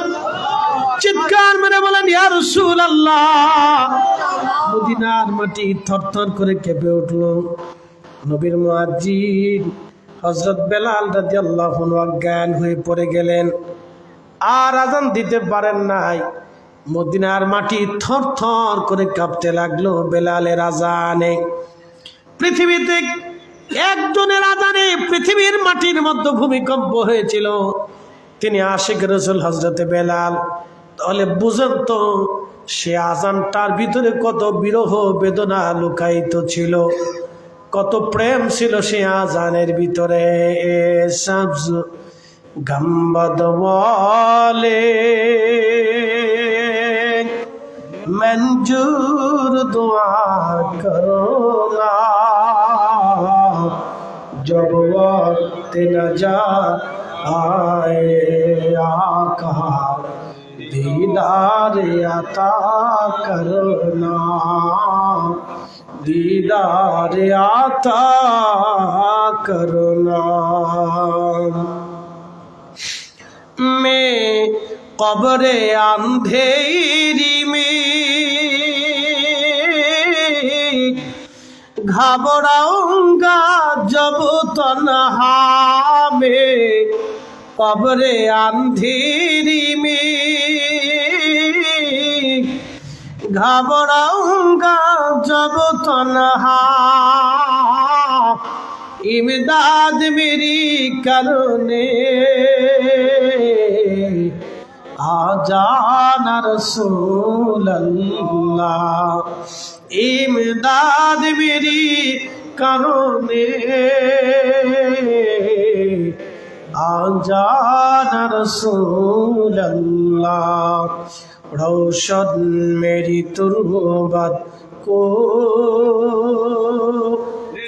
চিৎকার মেরে বলেন, ইয়া রাসূলুল্লাহ। মদিনার মাটি থরথর করে কেঁপে উঠল। নবীর মুয়াজ্জিন হযরত বেলাল রাদিয়াল্লাহু আনহু অজ্ঞান হয়ে পড়ে গেলেন, আর আজান দিতে পারেন নাই। মদিনার মাটি থরথর করে কাঁপতে লাগলো বেলালের আজানে। পৃথিবীতে একজনের আজানে পৃথিবীর মাটির মধ্যে ভূমিকম্প হয়েছিল, তিনি আশিক রাসূল হযরতে বেলাল। তাহলে বুঝেন তো সে আজানটার ভিতরে কত বিরহ বেদনা লুকায়িত ছিল, কত প্রেম ছিল সে আজানের ভিতরে। সবজ গম্বদ ওয়ালে मंजूर दुआ करो ना, जब वक्त नजात आए आका दीदार अता करना, दीदार अता करना। मैं कब्रे अंधेरी में घबराऊंगा जब तन्हा में, कब्रे अंधेरी में घबराऊंगा जब तन्हा, इमदाद मेरी करने आ जाना रसूल अल्लाह, इमदाद मेरी करने आ जाना रसूल अल्लाह। रोशन मेरी तुर्बत को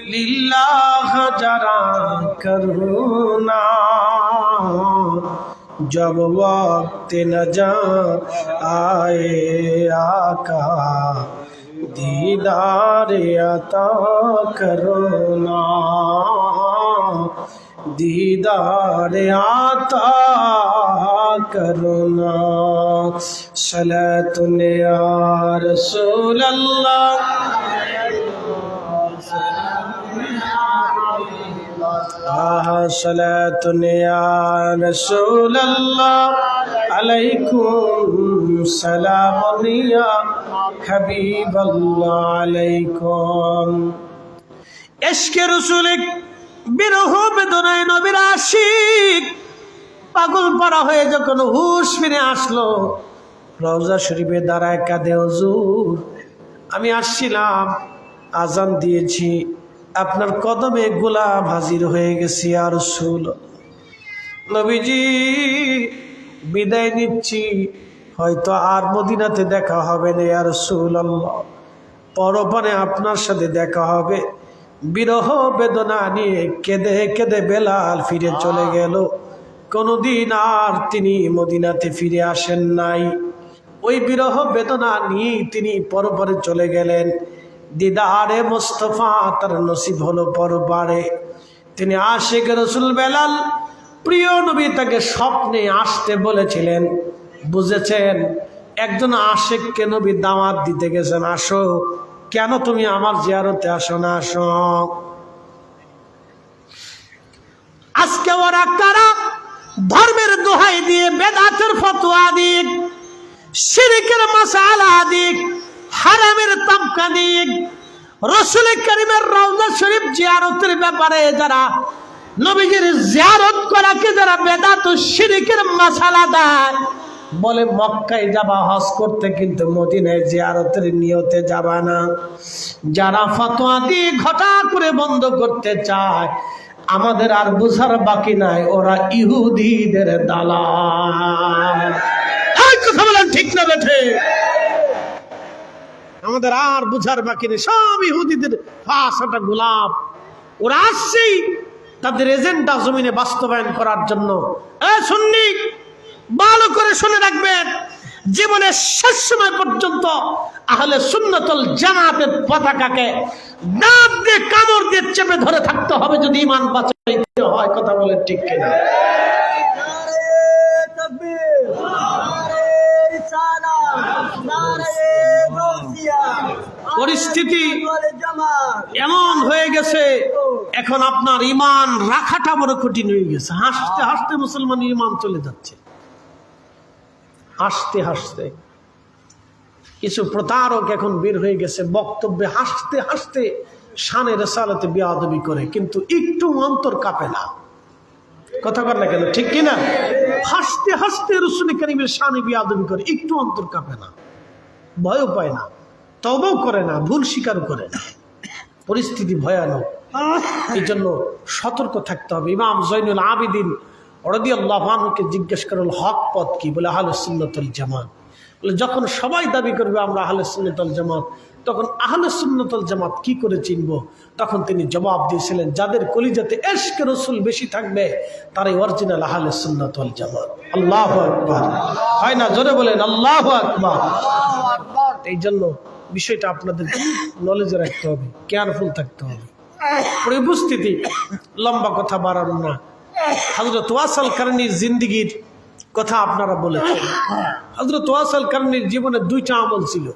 लिल्लाह जरा करुणा, जब वक्त नजात आए आका दीदार अता करुणा, दीदार आता करुणा। सलातुन या रसूल अल्लाह, सलातुन या रसूल अल्लाह, अलैकुम सलाम या हबीब अल्लाह अलैकुम। इश्क़ रसूल বিরহ বেদনায় নবীর আশিক পাগল পারা হয়ে যখন হুঁশ ফিরে আসলো, রওজা শরীফে দাঁড়ায় কাঁদে, হুজুর আমি আসছিলাম, আজান দিয়েছি, আপনার কদমে গোলাম হাজির হয়ে গেছি ইয়া রাসূল। নবীজি বিদায় নিচ্ছি, হয়তো আর মদিনাতে দেখা হবে না ইয়া রাসূলুল্লাহ, পরপারে আপনার সাথে দেখা হবে। বিরহ বেদনা নিয়ে কেঁদে কেঁদে বেলাল ফিরে চলে গেল। কোনদিন আর তিনি মদিনাতে ফিরে আসেন নাই। ওই বিরহ বেদনা নিয়ে তিনি পরপারে চলে গেলেন। দিদারে মুস্তাফা তার নসিব হলো পরপারে। তিনি আশিক রাসূল বেলাল, প্রিয় নবী তাকে স্বপ্নে আসতে বলেছিলেন। বুঝেছেন একজন আশিককে নবী দাওয়াত দিতে গেছেন, আসো, কেন তুমি আমার জিয়ারতে আসো না, আসো। আজকে ওরা কারা ধর্মের দোহাই দিয়ে, বেদাতের ফতোয়া দিয়ে, শিরকের মাসালা দিয়ে, হারামের তাবকা দিয়ে, রাসূল কারীমের রওজা শরীফ জিয়ারতের ব্যাপারে যারা নবীজির জিয়ারত করাকে যারা বেদাত ও শিরকের মাসালা দেয়, বলে মক্কায় যাবা হজ করতে, কিন্তু মদিনায় জিয়ারতের নিয়তে যাবা না। যারা ফতোয়া দিয়ে ঘটা করে বন্ধ করতে চায়, আমাদের আর বুঝার বাকি নাই, ওরা ইহুদিদের দালাল। কথা বলেন ঠিক না বেঠে? আমাদের আর বুঝার বাকি নেই, সব ইহুদিদের ফাঁসাটা গোলাপ। ওরা আসছেই তাদের এজেন্ডা জমিনে বাস্তবায়ন করার জন্য। সুন্নি ভালো করে শুনে রাখবেন, জীবনের শেষ সময় পর্যন্ত আহলে সুন্নাতুল জামাতের পতাকাকে দাঁত দিয়ে কামড় দিয়ে চেপে ধরে থাকতে হবে যদি ঈমান বাঁচাইতে হয়। কথা বলেন ঠিক কিনা? পরিস্থিতি এমন হয়ে গেছে, এখন আপনার ঈমান রাখাটা বড় কঠিন হয়ে গেছে। হাসতে হাসতে মুসলমানের ঈমান চলে যাচ্ছে, হাসতে হাসতে। কিছু প্রতারক এখন বের হয়ে গেছে, বক্তব্যে হাসতে হাসতে শানে রিসালাতে বেয়াদবি করে, কিন্তু একটু অন্তর কাঁপে না। কথা বল না কেন, ঠিক কিনা? হাসতে হাসতে রাসূল কারীমের শানে বেয়াদবি করে, একটু অন্তর কাঁপে না, ভয়ও পায় না, তওবাও করে না, ভুল স্বীকার করে না। পরিস্থিতি ভয়ানক, এই জন্য সতর্ক থাকতে হবে। ইমাম জৈনুল আবিদিন রাদিয়াল্লাহু আনহুকে জিজ্ঞেস করল, হক পথ কি? বলে আহলুস সুন্নাতুল জামাত। যখন সবাই দাবি করবে আমরা আহলে সুন্নাত ওয়াল জামাত, তখন আহলে সুন্নাত ওয়াল জামাত কি করে চিনব? তখন তিনি জবাব দিয়েছিলেন, যাদের কলিজাতে ইশকে রাসূল বেশি থাকবে তারাই অরিজিনাল আহলে সুন্নাত ওয়াল জামাত। আল্লাহু আকবার, হয় না? জোরে বলেন আল্লাহু আকবার। এই জন্য বিষয়টা আপনাদের নলেজে রাখতে হবে, কেয়ারফুল থাকতে হবে। উপস্থিতি, লম্বা কথা বাড়ানো না। হযরত ওয়াসাল কারনীর জিন্দেগীর কথা আপনারা বলেছেন। হযরত ওয়াসাল কারনীর জীবনে 2টা আমল ছিল,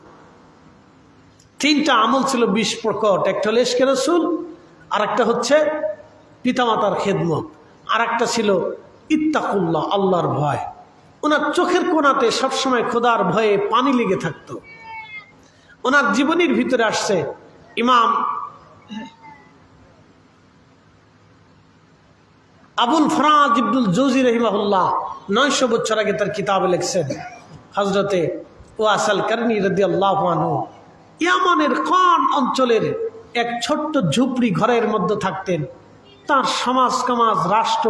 3টা আমল ছিল 20 প্রকট। একটা হলো ইশকে রাসূল, আর একটা হচ্ছে পিতামাতার খেদমত, আর একটা ছিল ইত্তাকুল্লাহ, আল্লাহর ভয়। ওনার চোখের কোণাতে সবসময় খোদার ভয়ে পানি লেগে থাকতো। ওনার জীবনীর ভিতরে আসছে, ইমাম আবুল ফরাজ ইবনুল জৌজি রহিমাহুল্লাহ 900 বছর আগে তার কিতাবে লিখছেন, হযরতে ওয়াসাল কারনী রাদিয়াল্লাহু আনহু ইয়ামানের কোন অঞ্চলের এক ছোট্ট ঝুপড়ি ঘরের মধ্যে থাকতেন। তার সমাজ সমাজ রাষ্ট্র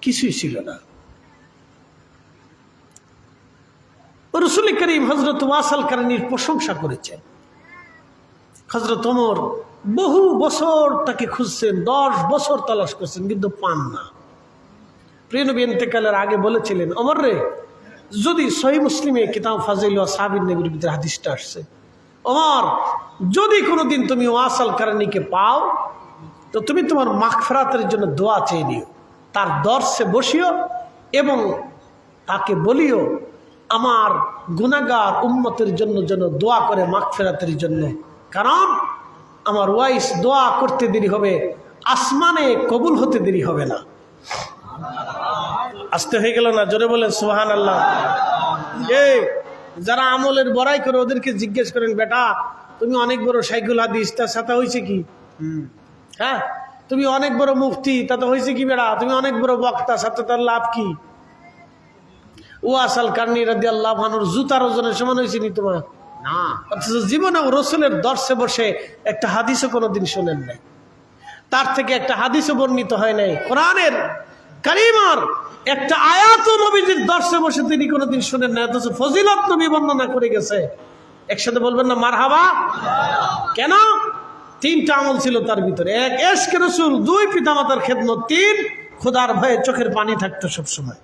কিছুই ছিল না। রাসূল করিম হযরত ওয়াসাল কারনীর প্রশংসা করেছেন। হযরত ওমর বহু বছর তাকে খুঁজছেন, 10 বছর তালাশ করছেন, কিন্তু পান না। প্রিয় নবী ইন্তেকালের আগে বলেছিলেন, ওমর রে, যদি সহিহ মুসলিমে কিতাব ফাজিল ওয়া সাহাবীর নবীর ভিতরে হাদিসটা আসছে, ওমর যদি কোনোদিন তুমি ওয়াসাল কারনীকে পাও তো তুমি তোমার মাগফিরাতের জন্য দোয়া চেয়ে নিও, তার দর্শে বসিও এবং তাকে বলিও আমার গুনাহগার উম্মতের জন্য যেন দোয়া করে মাগফিরাতের জন্য, কারণ আমার ওয়াইস দোয়া করতে দেরি হবে, আসমানে কবুল হতে দেরি হবে না। আসতে হয়ে গেল না? জোরে বলেন সুবহানাল্লাহ। এই যারা আমলের বড়াই করে ওদেরকে জিজ্ঞেস করেন, বেটা তুমি অনেক বড় শাইখুল হাদিস, তার সাথে হয়েছে কি? হ্যাঁ, তুমি অনেক বড় মুফতি, তাতে হয়েছে কি? বেটা তুমি অনেক বড় বক্তা, সাথে তার লাভ কি? ওয়াসাল কারনী রাদিয়াল্লাহু আনহুর জুতার ওজনের সমান হয়েছে নি তোমার? না। অথচ জীবনে রাসূলের দর্শে বসে একটা হাদিসও কোনোদিন শোনেন নাই, তার থেকে একটা হাদিসও বর্ণিত হয় নাই, কোরআনের কারিমার একটা আয়াতও নবীজির দর্শে বসে তিনি কোনোদিন শোনেন না, অথচ ফজিলত নবী বর্ণনা করে গেছে। একসাথে বলবেন না মারহাবা? কেন? 3টা আমল ছিল তার ভিতরে, 1 ইশকে রাসূল, 2 পিতামাতার খেদমত, 3 খোদার ভয়ে চোখের পানি থাকতো সবসময়।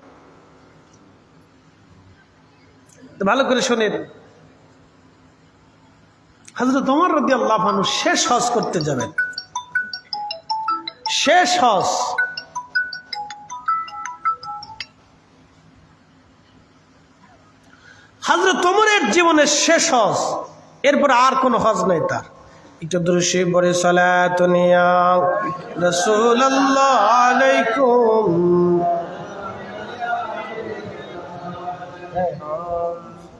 তো ভালো করে শোনেন, হযরত ওমর রাদিয়াল্লাহু আনহু শেষ হজ করতে যাবেন। শেষ হজ, হযরত ওমরের জীবনের শেষ হজ, এরপর আর কোনো হজ নাই তার। একটু দরুশে পড়ে সালাতুন ইয়া রাসূলুল্লাহ আলাইকুম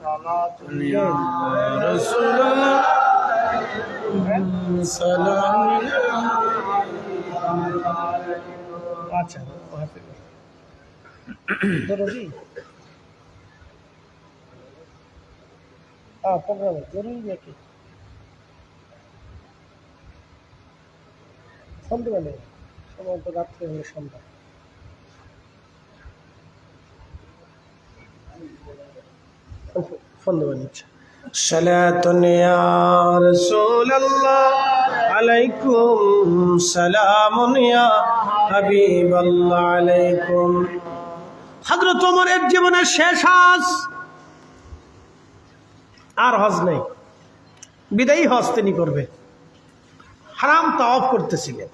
সালাতুন ইয়া রাসূলুল্লাহ সালাম। আচ্ছা জরুরি প্রোগ্রাম জরুরি নাকি? সন্ধ্যা নেই, সম্ভবত রাত্রে হলে সন্ধ্যা। ফোন দেবেন। ইচ্ছা সালাতুন ইয়া রাসূলুল্লাহ আলাইকুম সালামুন ইয়া হাবিবাল্লাহ আলাইকুম। হযরত ওমরের জীবনের শেষ হজ, আর হজ নেই, বিদায়ী হজ তিনি করবে। হারাম তাওয়াফ করতেছিলেন।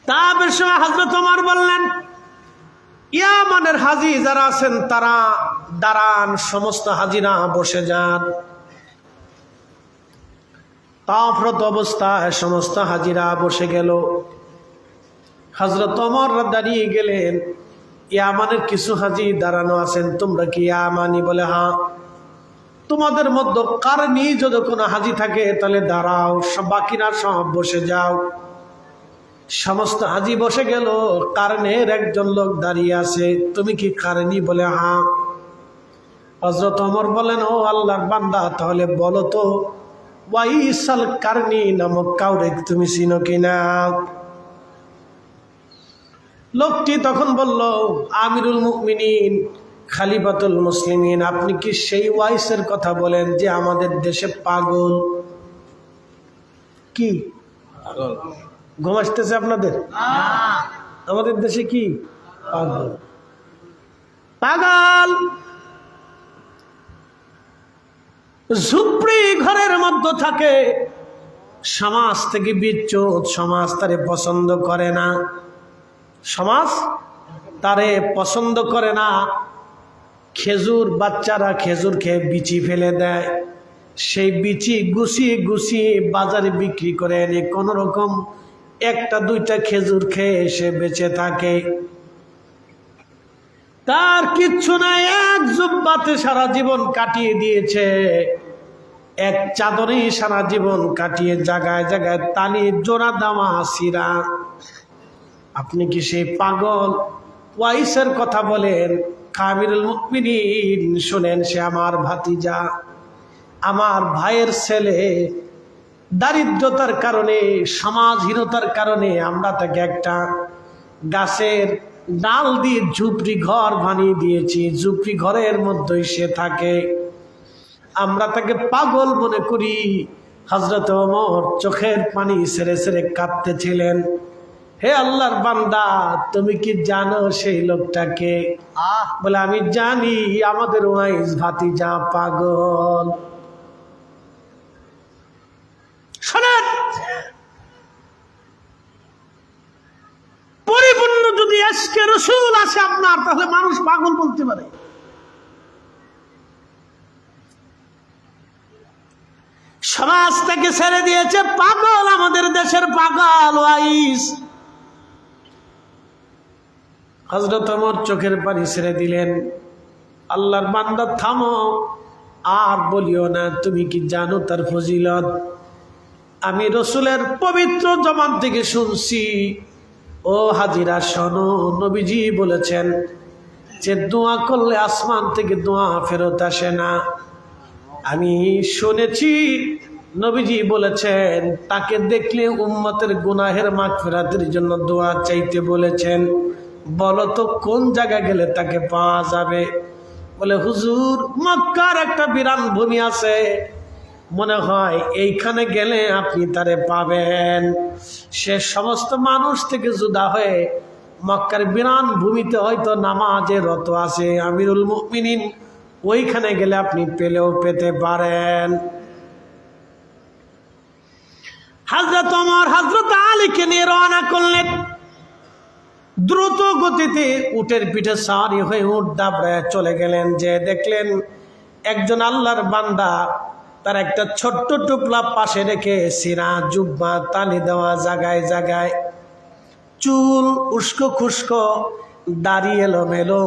তাওয়াফের সময় হযরত ওমর বললেন, ইয়ামানের হাজী যারা আছেন তারা দাঁড়ান, সমস্ত হাজিরা বসে যান। তাওয়াফরত অবস্থায় সমস্ত হাজিরা বসে গেল। হযরত ওমর দাঁড়িয়ে গেলেন, ইয়ামানের কিছু হাজি দাঁড়ানো আছেন, তোমরা কি ইয়ামানি? বলে হ্যাঁ। তোমাদের মধ্যে কারণী যদি কোনো হাজি থাকে তাহলে দাঁড়াও, বাকিরা সব বসে যাও। সমস্ত হাজি বসে গেল, কারণের একজন লোক দাঁড়িয়ে আছে, তুমি কি কারণী? বলে হ্যাঁ। হযরত ওমর বলেন, ও আল্লাহর বান্দা, তাহলে বলো তো ওয়াইসাল কারনী নামক কাউরে তুমি চিনো কিনা? লোকটি তখন বলল, আমিরুল মুমিনিন খলিফাতুল মুসলিমিন, আপনি কি সেই ওয়াইসের কথা বলেন যে আমাদের দেশে পাগল? কি পাগল ঘুম আসতেছে আপনাদের? আমাদের দেশে কি পাগল? পাগল ঝুপড়ি ঘরের মধ্যে থাকে, সমাজ থেকে বিচ্যুত, সমাজ তারে পছন্দ করে না, সমাজ তারে পছন্দ করে না। খেজুর, বাচ্চারা খেজুর খেয়ে বিচি ফেলে দেয়, সেই বিচি গুছিয়ে গুছিয়ে বাজারে বিক্রি করে এনে কোনো রকম একটা দুইটা খেজুর খেয়ে সে বেঁচে থাকে। তার কিচ্ছু নাই, এক জুব্বাতে সারা জীবন কাটিয়ে দিয়েছে, এক চাদরেই সারা জীবন কাটিয়ে জায়গায় জায়গায় তালি জোড়া দামা সিরা। আপনি কি সেই পাগল ওয়াইসের কথা বলেন? আমিরুল মুমিনিন শুনেন, সে আমার ভাতিজা, আমার ভাইয়ের ছেলে। দারিদ্রতার কারণে, সমাজহীনতার কারণে আমরা তাকে একটা গাছের ডাল দিয়ে ঝুপড়ি ঘর বানিয়ে দিয়েছি, ঝুপড়ি ঘরের মধ্যেই সে থাকে। আমরা তাকে পাগল মনে করি। হযরত ওমর চোখের পানি ছেড়ে ছেড়ে কাঁদতেছিলেন। হে আল্লাহর বান্দা, তুমি কি জানো সেই লোকটাকে? বলে, আমি জানি, আমাদের ওয়াইস ভাতিজা পাগল। শোনেন, পরিপূর্ণ যদি আজকে রসুল আসে আপনার, তাহলে মানুষ পাগল বলতে পারে। সমাজ থেকে ছেড়ে দিয়েছে পাগল, আমাদের দেশের পাগল ওয়াইস। হযরত ওমর চোখের পানি ছেড়ে দিলেন। আল্লাহর বান্দা, থামো, আর বলিও না। তুমি কি জানো তার ফজিলত? আমি রসুলের পবিত্র জবান থেকে শুনছি। ও হাজিরা শোনো, নবীজি বলেছেন যে দোয়া করলে আসমান থেকে দোয়া ফেরত আসে না। আমি শুনেছি নবীজি বলেছেন তাকে দেখলে উম্মতের গুনাহের মাগফিরাতের জন্য দোয়া চাইতে বলেছেন। বলো তো কোন জায়গায় গেলে তাকে পাওয়া যাবে? বলে, হুজুর, মক্কার একটা বিরান ভূমি আছে, মনে হয় এইখানে গেলে আপনি তারে পাবেন। সে সমস্ত মানুষ থেকে জুদা হয়ে মক্কার বিরান ভূমিতে হয়তো নামাজে রত আছে। আমিরুল মুমিনিন, ওইখানে গেলে আপনি পেলেও পেতে পারেন। হযরত ওমর হযরত আলীকে নিয়ে রওনা করলেন। দ্রুত গতিতে উটের পিঠে সাওয়ারি হয়ে উট দাবড়ায় চলে গেলেন। যে দেখলেন একজন আল্লাহর বান্দা তার একটা ছোট্ট টুপলা পাশে রেখে সিরা জুব্বা তালি দেওয়া, জায়গায় জায়গায় চুল উস্কো খুস্কো, দাড়ি এলোমেলো,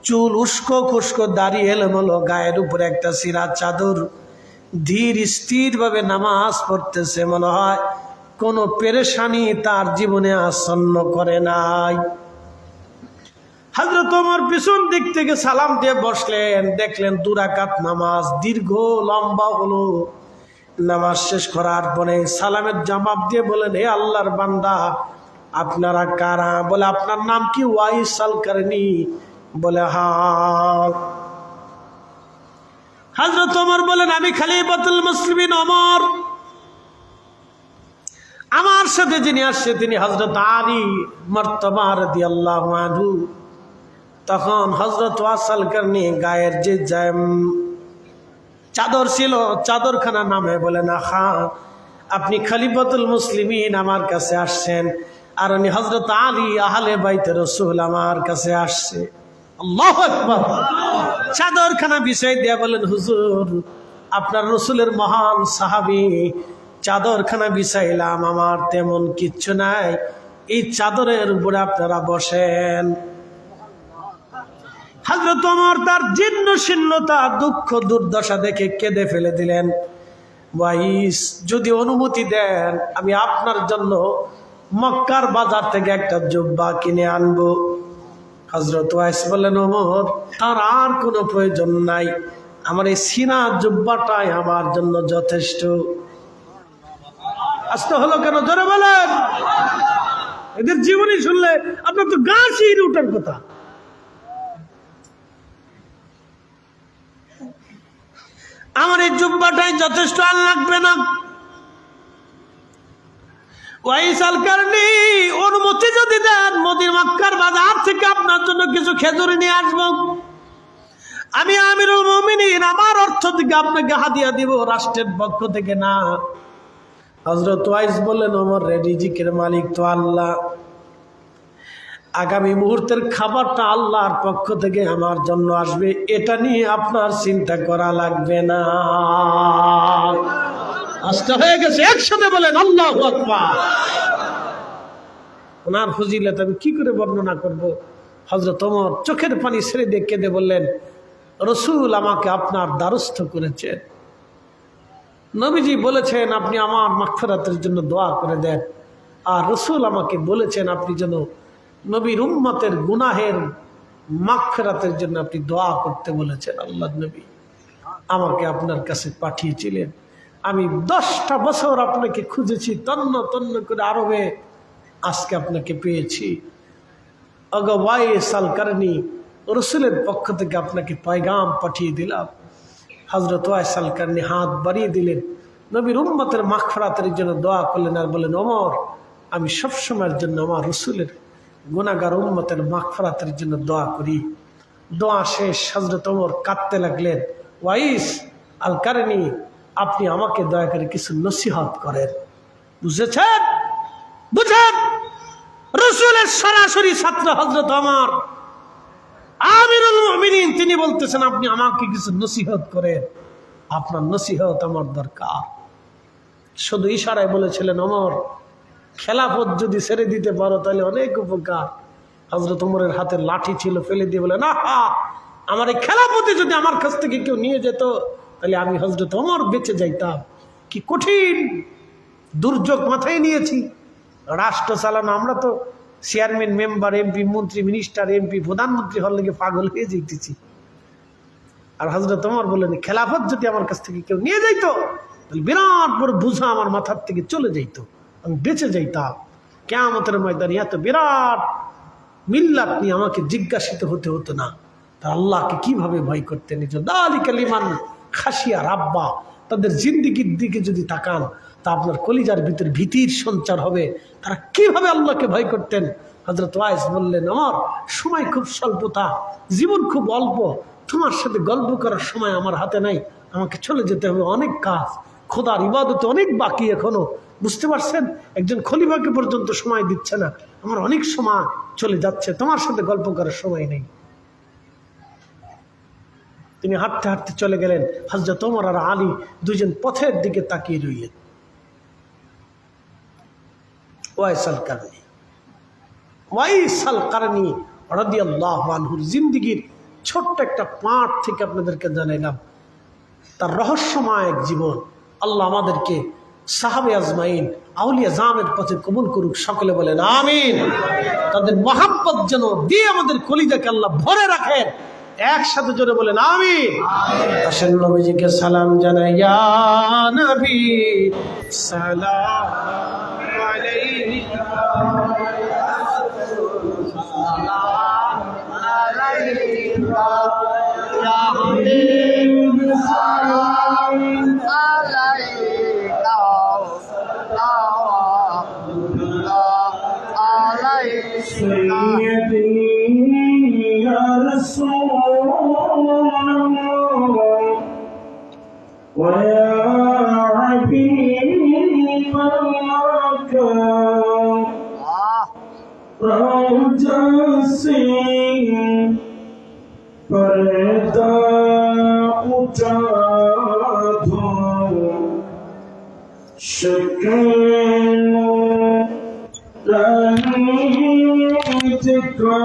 চুল উস্কো খুস্কো, দাড়ি এলোমেলো, গায়ের উপরে একটা সিরা চাদর, ধীর স্থির ভাবে নামাজ পড়তেছে। মনে হয় কোনো পেরেশানি তার জীবনে আসন্ন করে নাই। হযরত ওমর পিছন দিক থেকে সালাম দিয়ে বসলেন। দেখলেন 2 রাকাত নামাজ, দীর্ঘ লম্বা হলো। নামাজ শেষ করার পরে সালামের জবাব দিয়ে বলেন, হে আল্লাহর বান্দা, আপনারা কারা? বলে, আপনার নাম কি? ওয়াইস আল কারনি। বলে, হ্যাঁ। হযরত ওমর বলেন, আমি খলিফাতুল মুসলিমিন ওমর। আমার সাথে যিনি আসছে তিনি হযরত আলী মারতাবা রাদিয়াল্লাহু আনহু। তখন হযরত ওয়াইস আল কারনি গায়ের যে চাদর ছিল, চাদরখানা নামে বলে, না, হ্যাঁ, আপনি খলিফাতুল মুসলিমিন আমার কাছে আসছেন, আর উনি হযরত আলী আহলে বাইতে রাসূল আমার কাছে আসছে। আল্লাহু আকবার। চাদরখানা বিছাই দিয়ে বলেন, হুজুর, আপনার রসুলের মহান সাহাবী, চাদরখানা বিছাইলাম, আমার তেমন কিচ্ছু নাই, এই চাদরের উপরে আপনারা বসেন। হযরত ওমর তার জীর্ণ শীর্ণতা, দুঃখ দুর্দশা দেখে কেঁদে ফেলে দিলেন। ওয়াইস, যদি অনুমতি দেন আমি আপনার জন্য মক্কার বাজার থেকে একটা জুব্বা কিনে আনবো। হযরত ওয়াইস বললেন, ওমর, তার আর কোনো প্রয়োজন নাই, আমার এই সিনা জুব্বাটাই আমার জন্য যথেষ্ট। আসতে হলো কেন? জোরে বলেন। এদের জীবনী শুনলে আপনার তো গা শিউরে ওঠার কথা। আমার এই জুব্বাটাই যথেষ্ট, আর লাগবে না। ওয়াইস আল কারনি অনুমতি যদি দেন, মদিনা মক্কার বাজার থেকে আপনার জন্য কিছু খেজুর নিয়ে আসবো। আমি আমিরুল মুমিনিন, আমার অর্থ থেকে আপনাকে হাদিয়া দিব, রাষ্ট্রের পক্ষ থেকে না। হযরত ওয়াইস বললেন, ওমর রিজিকের মালিক তো আল্লাহ, আগামী মুহূর্তের খাবারটা আল্লাহর পক্ষ থেকে আমার জন্য আসবে, এটা নিয়ে আপনার চিন্তা করা লাগবে না। আজকে হয়ে গেছে, একসাথে বলেন আল্লাহু আকবার। ওনার ফজিলত আমি কি করে বর্ণনা করব। হযরত ওমর চোখের পানি ছেড়ে দিয়ে কেঁদে বললেন, রাসূল আমাকে আপনার দ্বারস্থ করেছেন, নবীজি বলেছেন আপনি আমার মাগফিরাতের জন্য দোয়া করে দেন, আর রাসূল আমাকে বলেছেন আপনি যেন নবীর উম্মতের গুনাহের মাগফিরাতের জন্য আপনি দোয়া করতে বলেছেন। আল্লাহর নবী আমাকে আপনার কাছে পাঠিয়েছিলেন, আমি 10টা বছর আপনাকে খুঁজেছি তন্ন তন্ন করে আরবে, আজকে আপনাকে পেয়েছি। আগে ওয়াইস আল কারনি, রাসূলের পক্ষ থেকে আপনাকে পয়গাম পাঠিয়ে দিলাম। হযরত ওয়াইস আল কারনি হাত বাড়িয়ে দিলেন, নবীর উম্মতের মাগফিরাতের জন্য দোয়া করলেন, আর বলেন, ওমর আমি সবসময়ের জন্য আমার রাসূলের গুনাহগার উম্মতের মাগফিরাতের জন্য দোয়া করি। দোয়া শেষ, হযরত ওমর কাঁদতে লাগলেন। ওয়াইস আল কারনি, আপনি আমাকে দয়া করে কিছু নসিহত করেন। বুঝেছেন? বুঝেন? রাসূলের সরাসরি ছাত্র হযরত ওমর আমিরুল মুমিনিন, তিনি বলতেছেন আপনি আমাকে কিছু নসিহত করেন, আপনার নসিহত আমার দরকার। শুধু ইশারায় বলেছিলেন, ওমর খেলাফত যদি ছেড়ে দিতে পারো তাহলে অনেক উপকার। হযরত ওমরের হাতে লাঠি ছিল, ফেলে দিয়ে বলে, না আমার এই খেলাফতে যদি আমার কাছ থেকে কেউ নিয়ে যেত তাহলে আমি হযরত ওমর বেঁচে যাইতাম। কি কঠিন দুর্যোগ মাথায় নিয়েছি, রাষ্ট্র চালানো। আমরা তো চেয়ারম্যান, মেম্বার, এমপি, মন্ত্রী, মিনিস্টার, এমপি, প্রধানমন্ত্রী হওয়ার লেগে পাগল হয়ে যেতেছি। আর হযরত ওমর বললেন, খেলাফত যদি আমার কাছ থেকে কেউ নিয়ে যাইতো তাহলে বিরাট বড় বোঝা আমার মাথার থেকে চলে যাইতো, আমি বেঁচে যাইতাম। কিয়ামতের ময়দানে এত বিরাট মিল্লাত নিয়ে আমাকে জিজ্ঞাসিত হতে হতো না। তা আল্লাহকে কিভাবে ভয় করতেন? যালিকা লিমান খাশিয়া রাব্বা, তাদের জিন্দেগির দিকে যদি তাকান তা আপনার কলিজার ভিতর ভীতির সঞ্চার হবে। তারা কিভাবে আল্লাহকে ভয় করতেন? হযরত ওয়াইস বললেন, আমার সময় খুব স্বল্পতা, জীবন খুব অল্প, তোমার সাথে গল্প করার সময় আমার হাতে নাই, আমাকে চলে যেতে হবে, অনেক কাজ, খোদার ইবাদতে অনেক বাকি এখনো। বুঝতে পারছেন? একজন খলিফাকে পর্যন্ত সময় দিচ্ছে না, আমার অনেক সময় চলে যাচ্ছে, তোমার সাথে গল্প করার সময় নেই। তিনি হাঁটতে হাঁটতে চলে গেলেন। হযরত ওমর আর আলী দুজন পথের দিকে তাকিয়ে রইলেন। ওয়াইস আল কারনি রাদিয়াল্লাহু আনহুর জিন্দেগীর ছোট্ট একটা পাঠ থেকে আপনাদেরকে জানাইলাম তার রহস্যময় এক জীবন। আল্লাহ আমাদেরকে সাহাবে আজমাইন, আউলিয়া জামের পথে কবুল করুক, সকলে বলেন আমিন। তাদের মহাব্বত যেন দিয়ে আমাদের কলিজাকে আল্লাহ ভরে রাখেন, একসাথে জোরে বলেন আমিন। আসেন নবীজিকে সালাম জানাই, ইয়া নবী সালাম আলাইকা, সালাম আলাইকা, ইয়া হাবিব সালাম আলাইকা, আল্লাহ আলাইকা, ইয়া রাসূলুল্লাহ ওয়া ইয়া হাবিবাল্লাহ, রওজা সে পর্দা উঠা দো, শকীন লাহিত কা